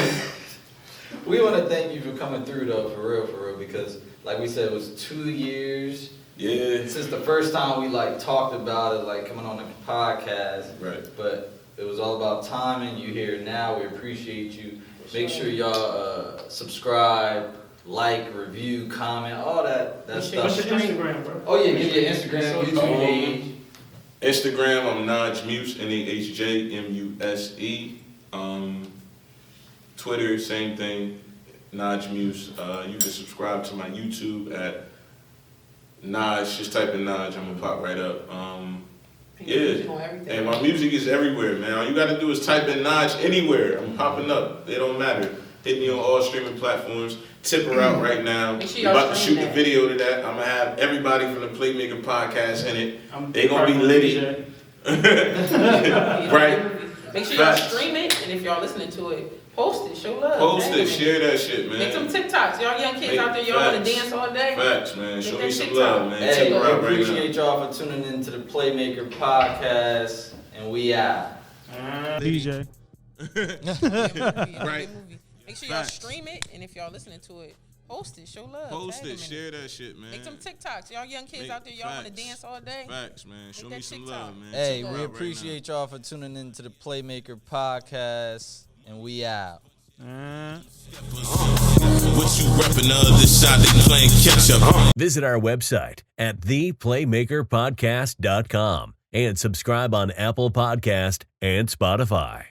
We want to thank you for coming through though, for real, because like we said, it was 2 years Yeah. since the first time we like talked about it, like coming on the podcast. Right. But it was all about timing. You here now. We appreciate you. Make sure y'all subscribe, like, review, comment, all that What's stuff. your Instagram, bro? Oh yeah, give your Instagram, YouTube page. Instagram, I'm Nahj Muse, NAHJMUSE. Twitter, same thing, Nahj Muse. You can subscribe to my YouTube at Nahj. Just type in Nahj, I'm gonna pop right up. And my music is everywhere, man. All you gotta do is type in Nahj anywhere. I'm popping up. It don't matter. Hit me on all streaming platforms. Tip her out right now. Make sure We're y'all about to shoot stream the that. video to that. I'm gonna have everybody from the Playmaker podcast in it. I'm They gonna be litty. Right. Make sure y'all Facts. stream it, and if y'all listening to it, post it, show love. Post tag it, them. share that shit, man. Make some TikToks. Y'all young kids out there, y'all want to Facts. dance all day. Facts, man. Make Show that me some TikTok. love, man. Hey, Tip we her out right appreciate y'all for tuning in to the Playmaker podcast, and we out. DJ. Right. Make sure y'all Facts. stream it, and if y'all listening to it, post it, show love. Post tag it, them in share that shit, man. Make some TikToks. Y'all young kids Make out there, y'all want to facts. dance all day. Facts, man. Show me that some TikTok. love, man. Hey, Tip her we out right appreciate y'all for tuning in to the Playmaker podcast, and we out. What you reppin' the other side, they playing catch up. Visit our website at theplaymakerpodcast.com and subscribe on Apple Podcast and Spotify.